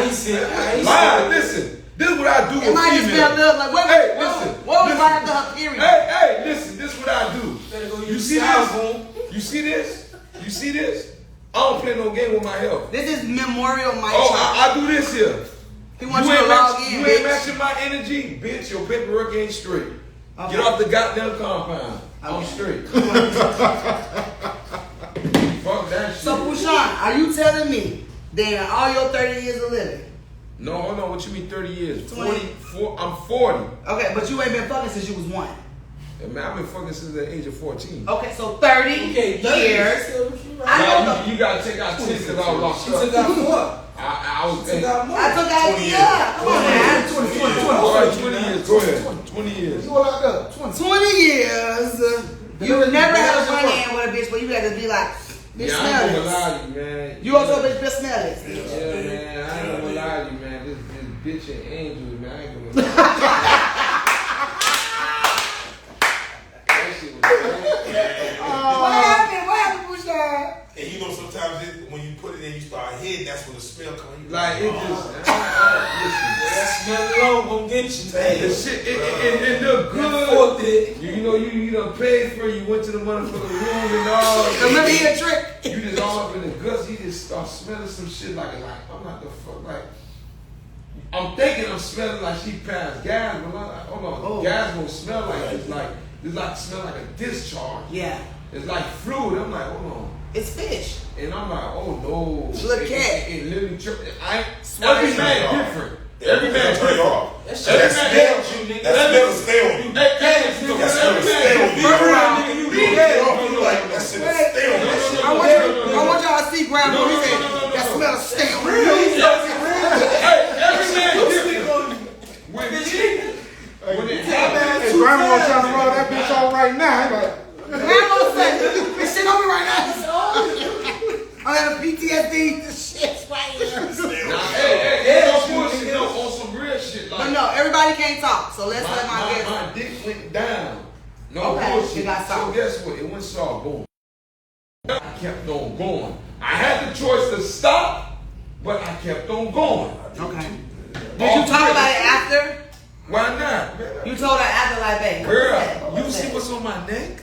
Lie, listen. This is what I do It with might just be a females. little like, what? Hey, listen. What was right after her period? Hey, listen. This is what I do. You see this? Boom. You see this? You see this? I don't play no game with my health. This is Memorial Mike. Oh, I do this here. He wants you to log in, You ain't bitch. matching my energy, bitch. Your paperwork ain't straight. Okay. Get off the goddamn compound. I'm straight. Fuck that shit. So, Pushan, are you telling me that in all your 30 years of living? No, hold on. What you mean 30 years? 20. 40. I'm 40. Okay, but you ain't been fucking since you was 1. And man, I've been fucking since the age of 14. Okay, so 30 years. I know Now, you gotta take out 10 because I was locked She up. took out what? I was Took out more. I took out 20 yeah. Come on, man. 20. All right, 20 years. Go ahead. 20 years. You all out there? 20. 20 years. You would never have a one hand with a bitch, but you had to be like, bitch, Yeah, I smell ain't gonna this. lie to you, man. You also bitch, smell this. Yeah, man. I ain't gonna lie to you, man. This bitch and Angel, man. I ain't gonna lie. That shit was crazy. What happened? What happened, Pushan? And you know, sometimes when you put it in, you start hitting. That's when the smell comes. Like, it just, listen. That smell alone gonna get you, man. The shit, it look good. You know, you done paid for it. You went to the motherfucking room and all. Remember he a trick? You just all up in the guts. You just start smelling some shit like I'm not the fuck like. I'm thinking I'm smelling like she passed gas, but I'm like, hold on, Oh. gas don't smell like it's like smell like a discharge. Yeah. It's like fluid. I'm like, hold on. It's fish. And I'm like, oh no. Look at it. It literally tripped. Swear Every to man God. different. Every man turn you different. off. That shit Every That man smell, different. that smell stay on you. Hey, That smell stay on you. You get off, you like that shit stay on you. I want y'all to see Grandma. He said, that smell stay on you. Hey, every man different. When it happens, Hey, Grandma trying to roll that bitch off right now. He like, Grandma said, this shit on me right now. I have a PTSD. This shit's right here. hey, on bullshit, on some real shit. But Like, no, everybody can't talk. So let's let my guest. my dick went down. No Okay, bullshit. you got So soft. guess what? It went soft. Boom. I kept on going. I had the choice to stop, but I kept on going. Okay. Did you talk about it after? Why not, man? You told her after, like, babe. Girl, what you was see that? what's on my neck?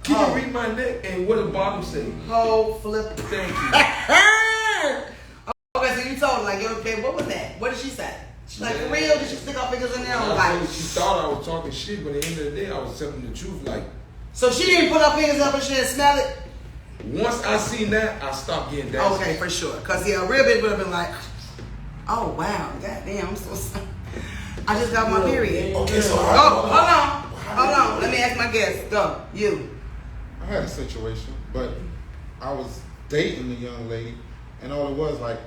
Can Oh. you read my neck? And what the bottom say? Whole flip. Thank you. Okay, so you told her, like, yo, babe, what was that? What did she say? She's like, for real? Did she stick her fingers in there? I was I like, told her she thought I was talking shit, but at the end of the day, I was telling the truth. Like, so she didn't put her fingers up and she didn't smell it? once I seen that, I stopped getting that. Okay, for sure. Because, yeah, a real bitch would have been like, oh, wow, goddamn, I'm so sorry. I just got my period. Okay, so Go, hold on. Let me ask my guest. Go, you. I had a situation, but I was dating the young lady, and all it was like,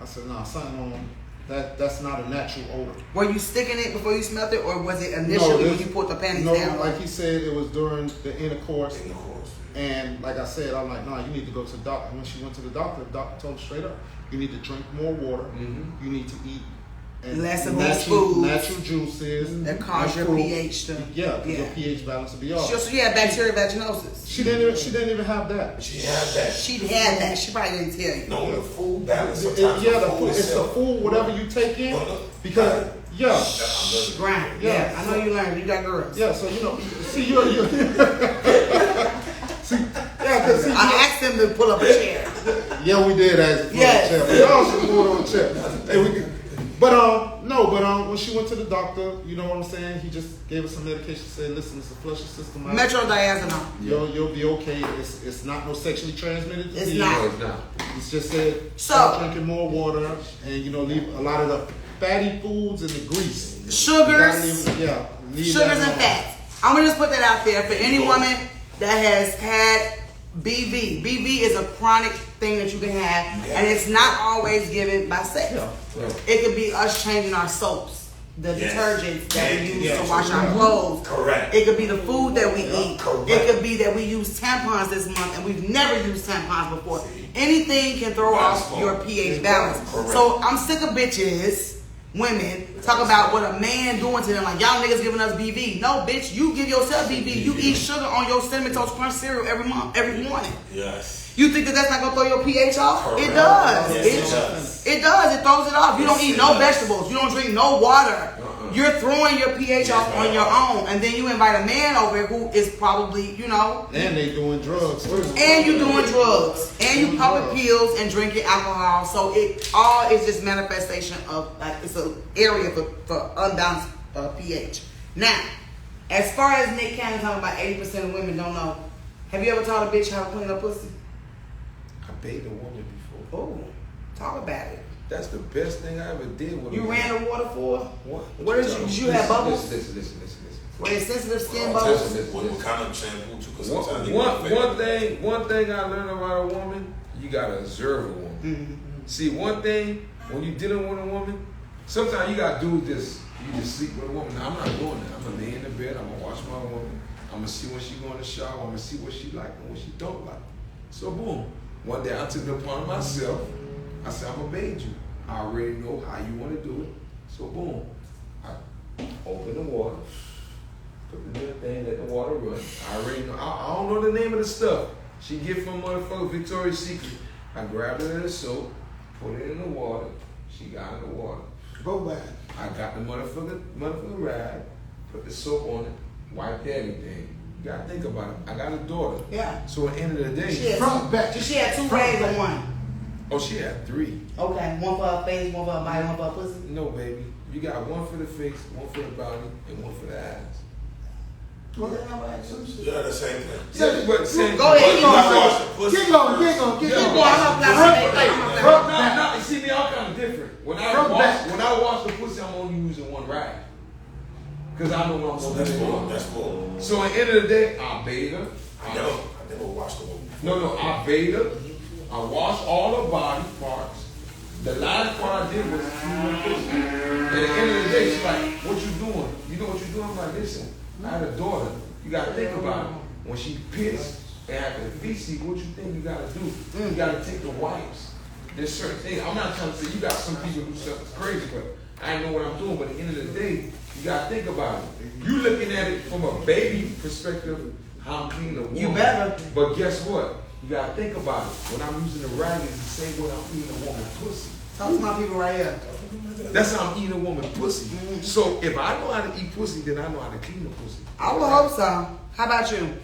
I said, nah, something on that's not a natural odor. Were you sticking it before you smelled it, or was it initially when you put the panties down? Like he said, it was during the intercourse. In the course. And like I said, I'm like, nah, you need to go to the doctor. And when she went to the doctor told her straight up, you need to drink more water. You need to eat Less of these foods. natural juices. That cause your fruit. pH to Your pH balance to be off. She had bacterial vaginosis. She didn't even have that. She had that. She had that. She probably didn't tell you. No, the food balance. It's Sometimes the food. It's the food, whatever you take in, because Grind. Yeah. I know you learned. You got girls. yeah. So see you. See, yeah, 'cause see, I asked them to pull up a chair. yeah, we did ask for Yes. a chair. Y'all should pull on a chair. Hey, but when she went to the doctor, you know what I'm saying? He just gave her some medication. Said, listen, it's a flushing system. Metrodiazepam. You'll be okay. It's not no sexually transmitted It's disease. not. No, it's not. It's just said So- start drinking more water and leave a lot of the fatty foods and the grease. You gotta Sugars. leave that Sugars and alone. fats. I'm gonna just put that out there for any woman that has had BV. BV is a chronic thing that you can have, and it's not always given by sex. Yeah. It could be us changing our soaps, the Yes. detergents that we use Yes. to wash our clothes. Correct. It could be the food that we eat. Correct. It could be that we use tampons this month and we've never used tampons before. Anything can throw off your pH balance. Correct. So I'm sick of bitches, women, talk about what a man doing to them. Like, y'all niggas giving us BV. No, bitch, you give yourself BV. You eat sugar on your Cinnamon Toast Crunch cereal every morning. Yes. You think that that's not gonna throw your pH off? Correct. It does. Yes, it does. It does. It throws it off. You don't Yes, eat it no does. vegetables. You don't drink no water. You're throwing your pH off on your own, and then you invite a man over who is probably, And they doing drugs too. and you doing drugs, and you popping pills and drinking alcohol. So it all is just manifestation of, like, it's an area for unbalanced pH. Now, As far as Nick Cannon talking about 80% of women don't know, have you ever taught a bitch how to clean her pussy? I bathed a woman before. Oh, talk about it. That's the best thing I ever did with You ran the water for her? What? What did you have bubbles? Listen. Were they sensitive skin Well, bubbles? what kind of shampoo too? Because sometimes they get One thing I learned about a woman, you gotta observe a woman. Mm-hmm. See, one thing when you dealing with a woman, sometimes you gotta do this. You just sleep with a woman. Now, I'm not doing that. I'm gonna lay in the bed. I'm gonna watch my woman. I'm gonna see when she go in the shower. I'm gonna see what she like and what she don't like. So boom. One day I took it upon myself. I said, I'm gonna bathe you. I already know how you want to do it. So boom. I open the water. Put the little thing, let the water run. I already know. I don't know the name of the stuff. She get from motherfucker Victoria's Secret. I grabbed it in the soap, put it in the water. She got in the water. Go back. I got the motherfucker rag, put the soap on it, wiped everything. You gotta think about it. I got a daughter. Yeah. So at the end of the day, She had Front, back. She had 2 rags on one. oh, she had 3. Okay, one for her face, one for her body, one for her pussy. No, baby. You got one for the face, one for the body, and one for the eyes. Yeah, the same thing. Yeah, but saying, Go ahead, You gotta wash the pussy. Keep going. I'm No, see me, I'm kind of different. When I wash the pussy, I'm only using one rag. Because I know what I'm going to do. That's cool. So at the end of the day, I bathe her. I never watched the woman. No, I bathe her. I wash all the body parts. The last part I did was clean her pussy. And at the end of the day, she's like, what you doing? You know what you're doing? I'm like, listen, I had a daughter. You got to think about it. When she pissed and after the feces, what you think you got to do? You got to take the wipes. There's certain things. I'm not trying to say you got some people who stuff that's crazy, but I know what I'm doing. But at the end of the day, you got to think about it. You looking at it from a baby perspective, how I'm cleaning a woman. You better. But guess what? You got to think about it. When I'm using the rag, it's the same way I'm cleaning a woman's pussy. Talk to my people right here. That's how I'm eating a woman's pussy. So if I know how to eat pussy, then I know how to clean the pussy. I would hope so. How about you?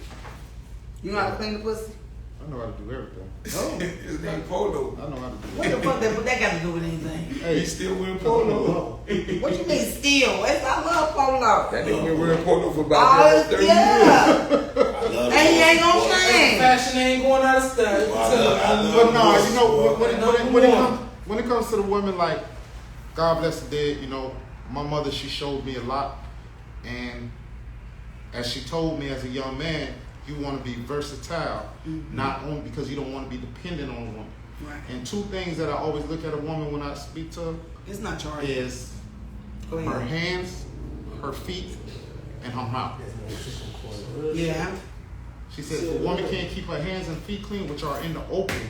You know how to clean the pussy? I know how to do everything. His name Polo. I know how to do What the fuck that got to do with anything? Hey, He's still wearing Polo. What you mean steal? I love polo. That nigga been wearing Polo for about 30 years. Yeah. And he ain't gonna change. Fashion ain't going out of style. But no, you know, when it comes to the women, like, God bless the dead, you know, my mother, she showed me a lot. And as she told me as a young man, you want to be versatile, not only because you don't want to be dependent on a woman. Right. And 2 things that I always look at a woman when I speak to her It's not charged. is her hands, her feet, and her mouth. Yeah. She said if a woman can't keep her hands and feet clean, which are in the open,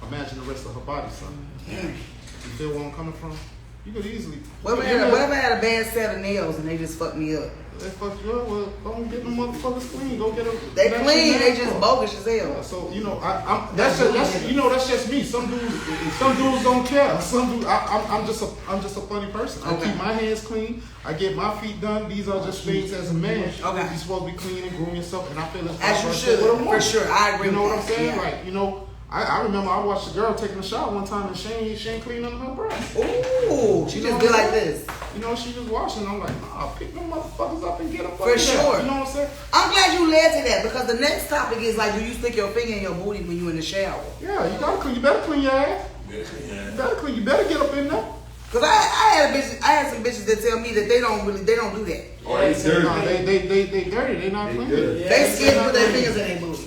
imagine the rest of her body, son. Yeah. You feel where I'm coming from? You could easily. What if I had a bad set of nails and they just fucked me up? They fuck you up. Well, don't get them motherfuckers clean. Go get them. They clean, they just bogus as hell. So you know, that's just me. Some dudes don't care. Some dudes, I'm just a funny person. I keep my hands clean. I get my feet done. These are just things as a man. Okay. You're supposed to be clean and groom yourself, and I feel it's As you vice should, versa with a woman. for sure. I agree You know with what I'm that. saying? Yeah. Like, you know, I remember I watched a girl taking a shower one time and she ain't clean under her breast. Ooh, she You just know did what like I'm this. You know, she was washing. I'm like, nah, pick them motherfuckers up and get them. For sure. You know what I'm saying? I'm glad you led to that because the next topic is like, do you stick your finger in your booty when you in the shower? Yeah, you gotta clean. You better clean your ass. You better clean. You better get up in there. Cause I had some bitches that tell me that they don't do that. Oh, they dirty. No, they dirty. They not clean. dirty. They scared to put their fingers in their booty.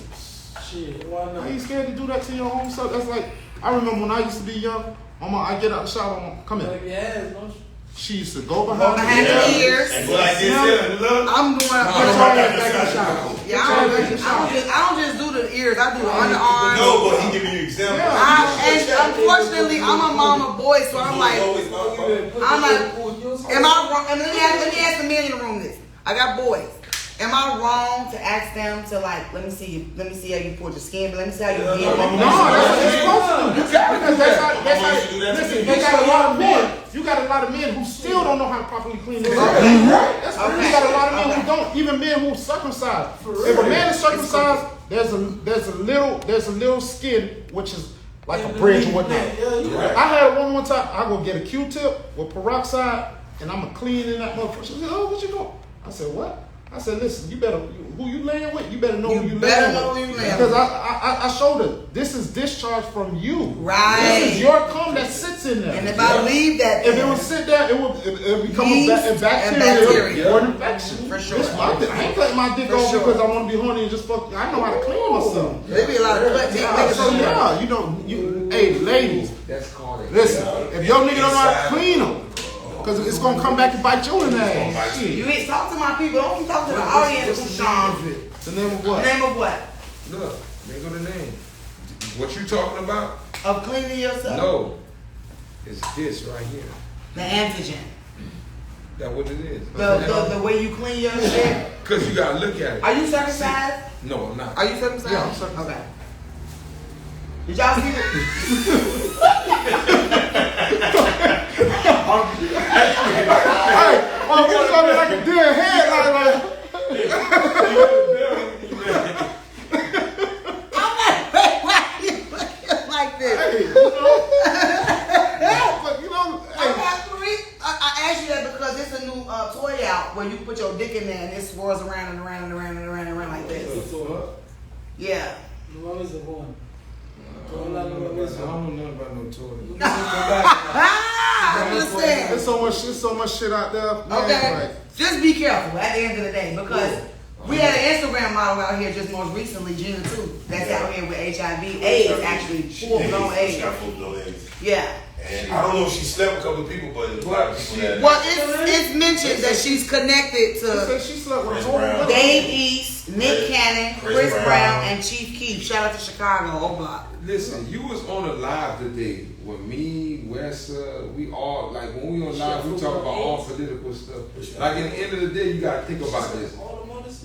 Shit, why Why not? you scared to do that to your own self? That's like, I remember when I used to be young, Mama, I get out the shower, Mama, come Like here. your ass, don't you? She used to go behind Behind the the ears. And go like this here, look. I'm doing. Put your ass back in the shower. Yeah, I don't just do the ears. I do the underarms. No, but he giving you examples. And unfortunately, I'm a mama boy, so I'm like, am I wrong? And let me ask the men in the room this. I got boys. Am I wrong to ask them to like, let me see how you put your skin, but let me see how you get it? No, that's what you're supposed to do. Because that's how, listen, you got a lot of men. You got a lot of men who still don't know how to properly clean their body. That's what you got a lot of men who don't. Even men who circumcised. If a man is circumcised, there's a little skin which is like a bridge or whatnot. I had a woman one time. I go get a Q-tip with peroxide and I'm gonna clean in that motherfucker. She said, "Oh, what you doing?" I said, "What?" I said, listen, you better, who you laying with, you better know who you better laying know with. who you laying Because with. I showed her, this is discharge from you. Right. This is your cum that sits in there. And if I leave that If there, it would sit there, it would become Yeast a and bacteria bacteria. or an infection. For sure. This my dick. I ain't cutting my dick For off sure. because I want to be horny and just fuck. I know how to clean myself. there be a lot of cut dick niggas So on there. yeah, hey ladies, That's called it. listen. If your nigga don't know how to clean them, because it's gonna come back and bite you in the ass. You Shit. ain't talk to my people. Don't you talk to the audience, Sean. The name of what? Name of what? Look, there go the name. What you talking about? Of cleaning yourself. No. It's this right here. The antigen. That what it is. The way you clean your shit. Cause you gotta look at it. Are you circumcised? No, I'm not. Are you circumcised? Yeah, I'm circumcised. Okay. Did y'all see it? Hey, oh, you saw me like a dead head, like. Why you looking like this? Hey, but you know, hey. I asked you that because it's a new toy out where you put your dick in there and it swirls around and around and around and around and around like this. Yeah. No mames, Juan. I don't know nothing about no toilet. I'm just saying. There's so much shit out there. Man, Okay. like, Just be careful at the end of the day because we had an Instagram model out here just most recently, Gina too. That's out here with HIV, AIDS actually, full-blown She AIDS. got full-blown AIDS. Yeah. And I don't know if she slept with a couple of people, but there's a lot of people that. Well, it's mentioned that she's connected she said to she slept with Chris a whole Brown. bunch. Dave East, Nick Cannon, Chris Chris Brown. Brown, and Chief Keef. Shout out to Chicago, O-Block. Listen, you was on a live today with me, Wessa, we all, like when we on live, we talk about all political stuff. Like at the end of the day, you gotta think about this.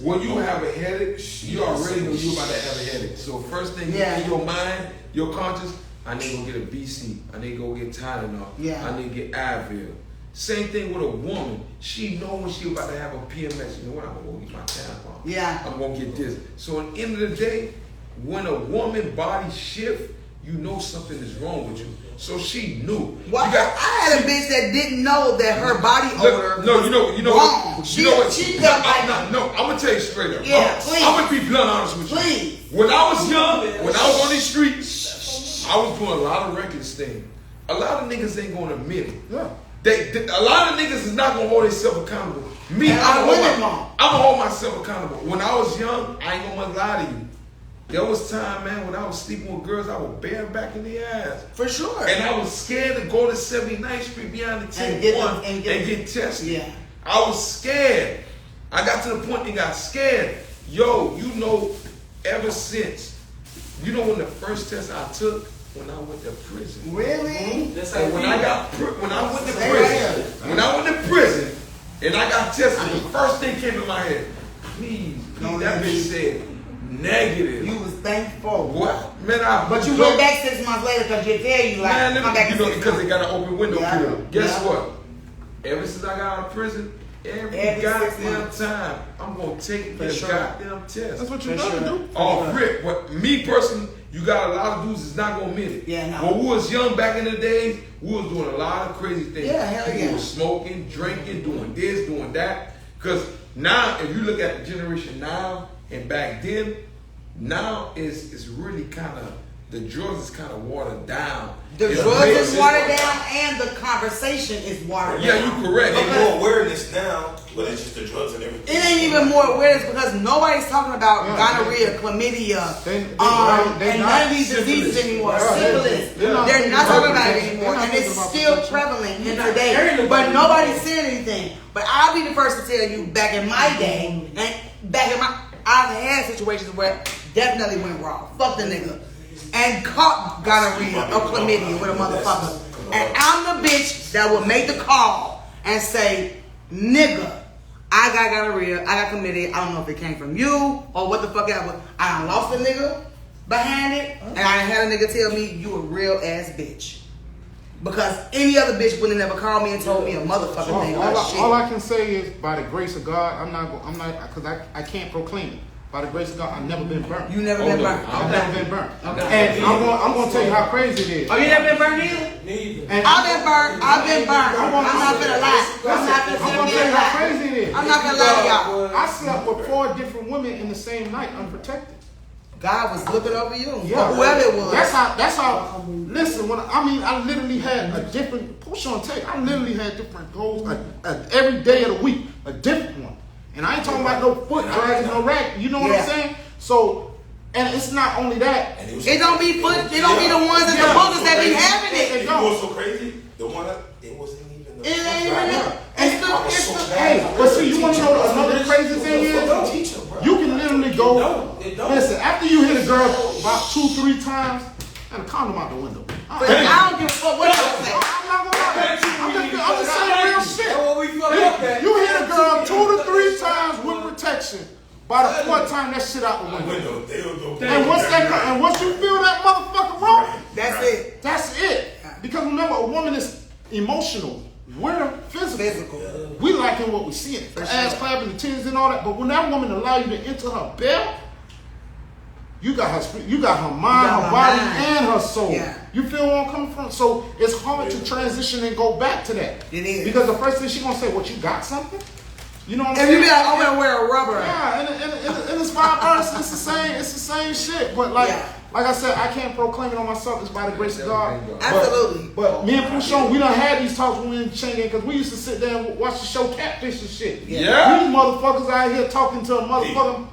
When you have a headache, you already know you about to have a headache. So first thing Yeah. in your mind, your conscience, I need to go get a BC. I need to go get Tylenol. Yeah. I need to get Advil. Same thing with a woman. She know when she about to have a PMS. You know what? I'm gonna go get my tampon. Yeah. I'm gonna get this. So at the end of the day, when a woman body shift, you know something is wrong with you. So she knew. Well, You got- I had a bitch that didn't know that her body odor No, was you know wrong. what? She, You know what? she felt like, No, I'm gonna tell you straight up. Yeah, I'm please. gonna be blunt honest with you. Please. When I was young, when I was on these streets, I was doing a lot of reckless things. A lot of niggas ain't gonna admit it. Yeah. A lot of niggas is not gonna hold themselves accountable. Me, And I'm women gonna hold myself accountable. When I was young, I ain't gonna lie to you. There was time, man, when I was sleeping with girls, I would bear back in the ass. for sure. And I was scared to go to 79th Street behind the And Take get One the- and and get tested. Yeah. I was scared. I got to the point and got scared. Yo, you know, ever since, you know when the first test I took, when I went to prison. Really? That's And when I went to Stay prison, right here. when I went to prison and I got tested, the first thing came in my head, please, that bitch said negative. You was thankful. What? Man, But you went back 6 months later because you tell you like, Man, come back you in know, 6 because months. they got an open window Yeah. period. Guess Yeah. what? Ever since I got out of prison, every 6 goddamn months. time, I'm gonna take For this sure. goddamn test. That's what you For gotta sure. do. Off rip. But me personally, you got a lot of dudes that's not gonna admit it. Yeah, no. When we was young back in the days, we was doing a lot of crazy things. Yeah, hell We yeah. was smoking, drinking, doing this, doing that. Because now, if you look at the generation now and back then, now it's really kind of, the drugs is kind of watered down. The It's drugs mixed. is watered down and the conversation is watered Yeah, down. you correct. There's more awareness now, but it's just the drugs and everything. It ain't even more awareness because nobody's talking about Yeah, gonorrhea, chlamydia, they and not. none of these diseases anymore. Yeah, Syphilis. they're not They're not talking about it thinking anymore, about and it's protection. still prevalent in not today. hearing about But it nobody's anymore. saying anything. But I'll be the first to tell you, back in my day, and back in my, I've had situations where definitely went wrong. Fuck the nigga. And caught gonorrhea or chlamydia with a motherfucker. And I'm the bitch that will make the call and say, nigga, I got gonorrhea, I got chlamydia, I don't know if it came from you or what the fuck ever. I done lost a nigga behind it, and I done had a nigga tell me, you a real ass bitch. Because any other bitch wouldn't have never called me and told me a motherfucking thing about shit. All I can say is, by the grace of God, I'm not, because I can't proclaim it. by the grace of God, I've never been burnt. You never been burnt. I've never been burnt. Okay. And I'm gonna tell you how crazy it is. Oh, you never been burnt either? Neither. And I've been burnt. I'm not gonna lie. I'm not I'm gonna gonna tell you how crazy it is. I'm not gonna lie to y'all. I slept with 4 different women in the same night, unprotected. God was looking over you. Yeah, Or whoever it was. That's how. Listen, I literally had a different push on tape. I literally had different goals every day of the week, a different one. And I ain't talking about no foot dragging, no rack. You know what I'm saying? So, and it's not only that. It don't be foot. It don't be the ones in the boogers that be having it. You know what's so crazy? The one it wasn't even. It ain't even that. Hey, but see, you want to know another crazy thing is? You can literally go. Listen, after you hit a girl about 2-3 times, and a condom out the window. But I don't give a fuck what I say. I'm just saying real shit. That's what we fuck up at. You hit a girl 2 to 3 times with protection. By the 4th time, that shit out the window. And once you feel that motherfucker wrong, That's it. that's it. Because remember, a woman is emotional. We're physical. We liking what we see. The ass clapping, the titties and all that. But when that woman allow you to enter her bed, you got her mind, her body, and her soul. Yeah. You feel where I'm coming from? So it's hard to transition and go back to that. It is. Because the first thing she gonna say, what, you got something? You know what I'm If saying? you be like, I'm gonna wear a rubber. Yeah, and it's vice versa. It's the same shit. But like I said, I can't proclaim it on myself. It's by the grace of God. Absolutely. But me and Pouchon, we done had these talks when we in Chang because we used to sit there and watch the show Catfish and shit. Yeah. These motherfuckers out here talking to a motherfucker,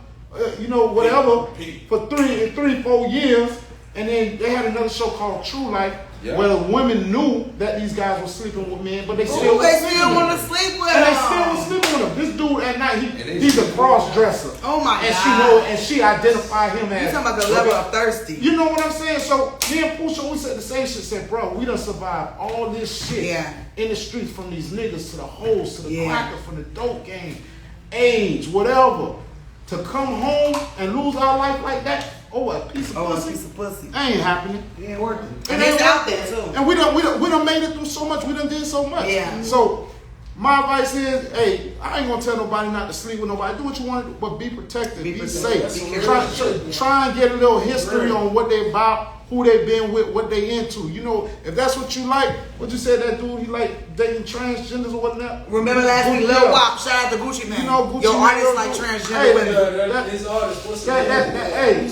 whatever, for 3-4 years. And then they had another show called True Life, where the women knew that these guys were sleeping with men, but they still want to sleep with and them. they still was sleeping with him. This dude at night, he's a cross dresser. Oh my and God. And she identified him You as. talking about the level of thirsty. You know what I'm saying? So me and Pusha, we said the same shit. Said, bro, we done survived all this shit in the streets, from these niggas to the hoes to the cracker, from the dope game, age, whatever. To come home and lose our life like that over a piece of pussy. A piece of pussy. That ain't happening. It ain't working. And it's out there too. And we done made it through so much. We done did so much. Yeah. So my advice is, hey, I ain't gonna tell nobody not to sleep with nobody. Do what you want to do, but be protected, be safe. Try and get a little history on what they about, who they been with, what they into. You know, if that's what you like, what you said that dude, he like dating transgenders or whatnot. Remember last week, Lil Wop, shout out to Gucci Man. You know, Gucci Your Man, artists like transgender women. His artist, what's Hey,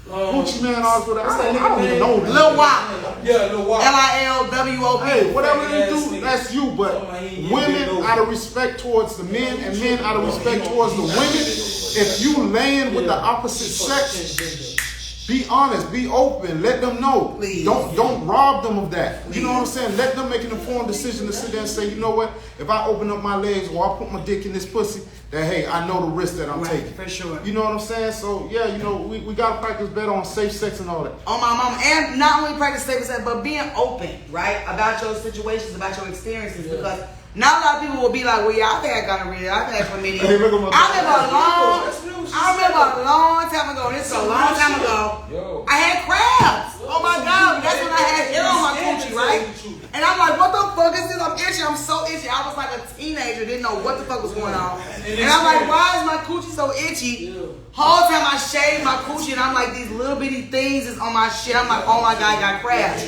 Gucci Man artist with that. I don't even know. Lil Wop. Yeah, Lil Wop. LILWOP. Hey, whatever they do, that's you. But women out of respect towards the men, and men out of respect towards the women. If you laying with the opposite sex, be honest, be open, let them know. Please. Don't rob them of that. Please. You know what I'm saying? Let them make an informed decision to sit there and say, you know what? If I open up my legs or I put my dick in this pussy, that hey, I know the risk that I'm taking. For sure. You know what I'm saying? So yeah, we gotta practice better on safe sex and all that. On my mama, and not only practice safe sex, but being open, right, about your situations, about your experiences, because not a lot of people will be like, well, yeah, I've had gonorrhea, I've had chlamydia. I remember a long time ago, this is a long time ago, I had crabs. Oh my God, that's when I had hair on my coochie, right? And I'm like, what the fuck is this? I'm itchy, I'm so itchy. I was like a teenager, didn't know what the fuck was going on. And I'm like, why is my coochie so itchy? Whole time I shaved my coochie and I'm like, these little bitty things is on my shit. I'm like, oh my God, I got crabs.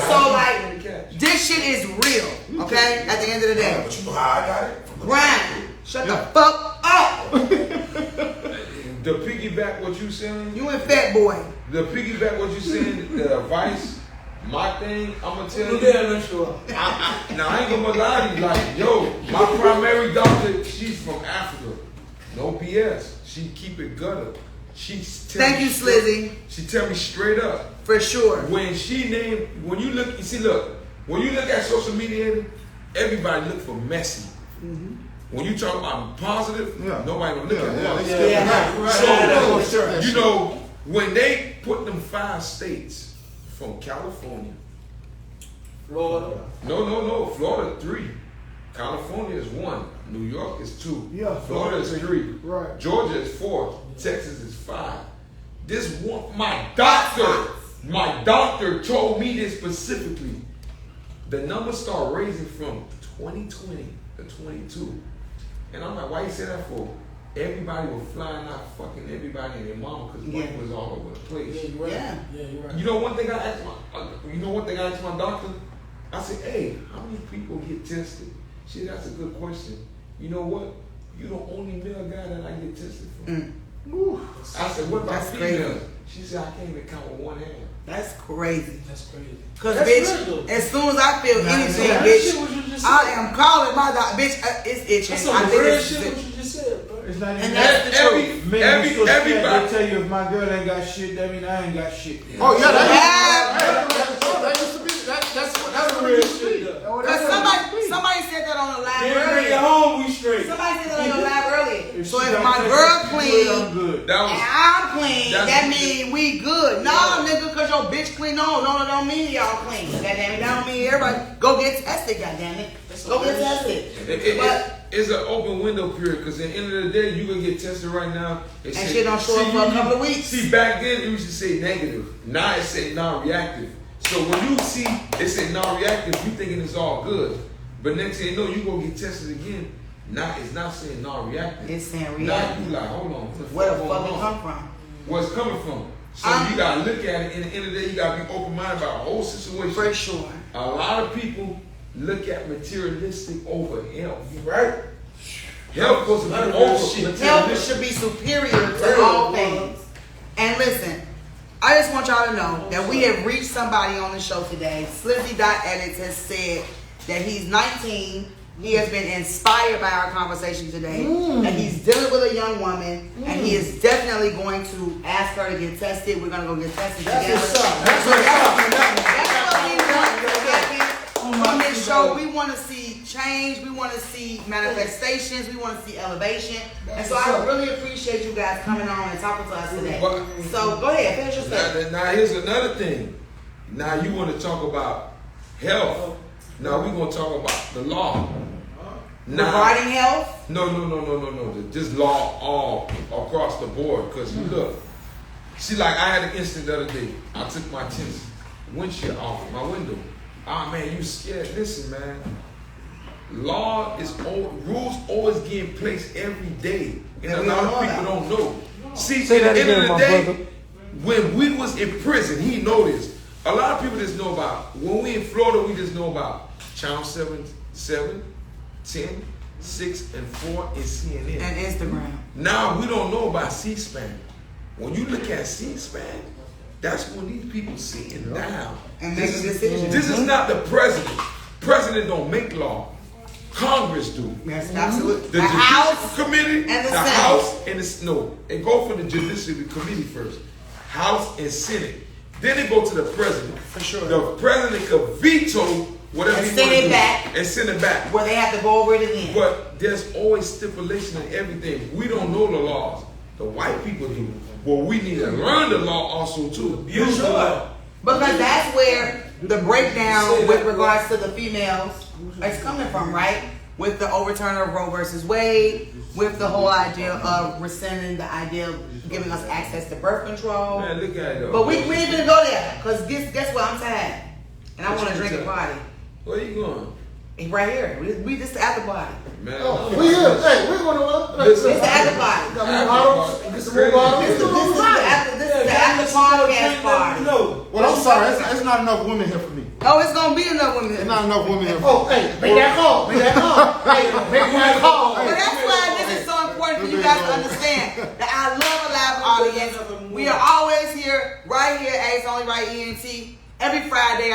So like, this shit is real, okay? At the end of the day. But you know how I got it? Grind. Shut the fuck up. The piggyback what you saying? You and fat boy. The piggyback what you saying, the advice, my thing, I'm gonna tell you. Now I ain't gonna lie to you, like, yo, my primary doctor, she's from Africa. No BS. She keep it gutter. Thank you, Slizzy. She tell me straight up. For sure. When you look at social media, everybody look for messy. Mm-hmm. When you talk about positive, nobody gonna look at positive. So, you know, when they put them 5 states from California, Florida. No, Florida 3, California is 1, New York is 2, Florida is 3, right. Georgia is 4, Texas is 5. This one, my doctor told me this specifically. The numbers start raising from 2020 to 22. And I'm like, why you say that for? everybody was flying out, fucking everybody and their mama because money was all over the place. Yeah, you're right. Yeah. Yeah, you're right. You know one thing I asked my doctor? I said, hey, how many people get tested? She said, that's a good question. You know what? You're the only male guy that I get tested from. I said, what about That's females? crazy. She said, I can't even count with one hand. That's crazy. That's crazy. Cause That's bitch, real, though. as soon as I feel anything, that bitch, shit what you just I said. am calling my doctor. Bitch, it's itching. That's I some think real it's shit what you just said, bro. It's not even And that. that's the truth. Men be so scared, everybody. they tell you if my girl ain't got shit, that mean I ain't got shit. Oh yeah, Yeah. that used to be. That's what Real it used to shit, be. though. Cause somebody said that on the live Then bring it earlier. home, we straight. Somebody said that on the live earlier. If So she if got my tested, girl I'm clean good. and That was I'm clean, That's- that mean we good. No, nigga, cause your bitch clean. No, don't mean y'all clean. Goddamn it, that don't mean everybody go get tested. Goddamn it, go get tested. But it's an open window period because at the end of the day, you gonna get tested right now. and shit don't show up for a couple of weeks. See, back then it used to say negative. Now it say non-reactive. So when you see it say non-reactive, you thinking it's all good. But next thing you know, you gonna get tested again. Now it's not saying non-reactive. It's saying Now reactive. you like, hold on, Where the going fuck it on? come from? Where it's coming from? So you gotta look at it. In the end of the day, you gotta be open-minded about the whole situation. For sure. A lot of people look at materialistic over health. You right? Health goes to be over Health materialistic. should be superior to all things. And listen, I just want y'all to know that we have reached somebody on the show today. Slizzy.edits has said that he's 19. He has been inspired by our conversation today. And he's dealing with a young woman. And he is definitely going to ask her to get tested. We're going to go get tested together. what's up. That's So that's what we want to happen on this show. We want to see change. We want to see manifestations. We want to see elevation. And so I really appreciate you guys coming on and talking to us today. So go ahead, finish your stuff. Now here's another thing. Now you want to talk about health. Now we're going to talk about the law. Now, Regarding health? No. This law all across the board. Because you look. See, like I had an incident the other day. I took my tinted windshield off my window. Ah, man, you scared. Listen, man. Rules always get in place every day. And a lot of people don't know. See, at the end of the day, when we was in prison, he know this. A lot of people just know about, when we in Florida, we just know about Channel 7, 10, 6, and 4, and CNN. And Instagram. Now, we don't know about C-SPAN. When you look at C-SPAN, that's when these people sitting down. And making decisions. This is not the president. President don't make law. Congress do. Yes, absolutely. The House Committee, and the the Senate. House and the no. It go for the Judiciary Committee first. House and Senate. Then it go to the president. For sure. The president could veto whatever And he send wanna it do back. and send it back. Where they have to go over it again. But there's always stipulation in everything. We don't know the laws. The white people do. But we need to learn the law also too. You sure? Because that's where the breakdown with regards to the females is coming from, right? With the overturn of Roe versus Wade, with the whole idea of rescinding the idea of giving us access to birth control. Man, look at it. But we ain't gonna go there, because guess what? I'm tired. And I want to drink a party. Where you going? It's right here. We just the after party. Man, We here. Hey, we're going to It's the after party. Got more bottles. Get some more bottles. This is the after podcast party. Well, I'm sorry. It's not enough women here for me. Oh, it's gonna be enough women. There's not enough women here for Oh, hey, make that call. Make that call. Hey, make that call. But that's why this is so important for you guys to understand that I love a live audience. We are always here, right here, Ace Only Right ENT. Every Friday.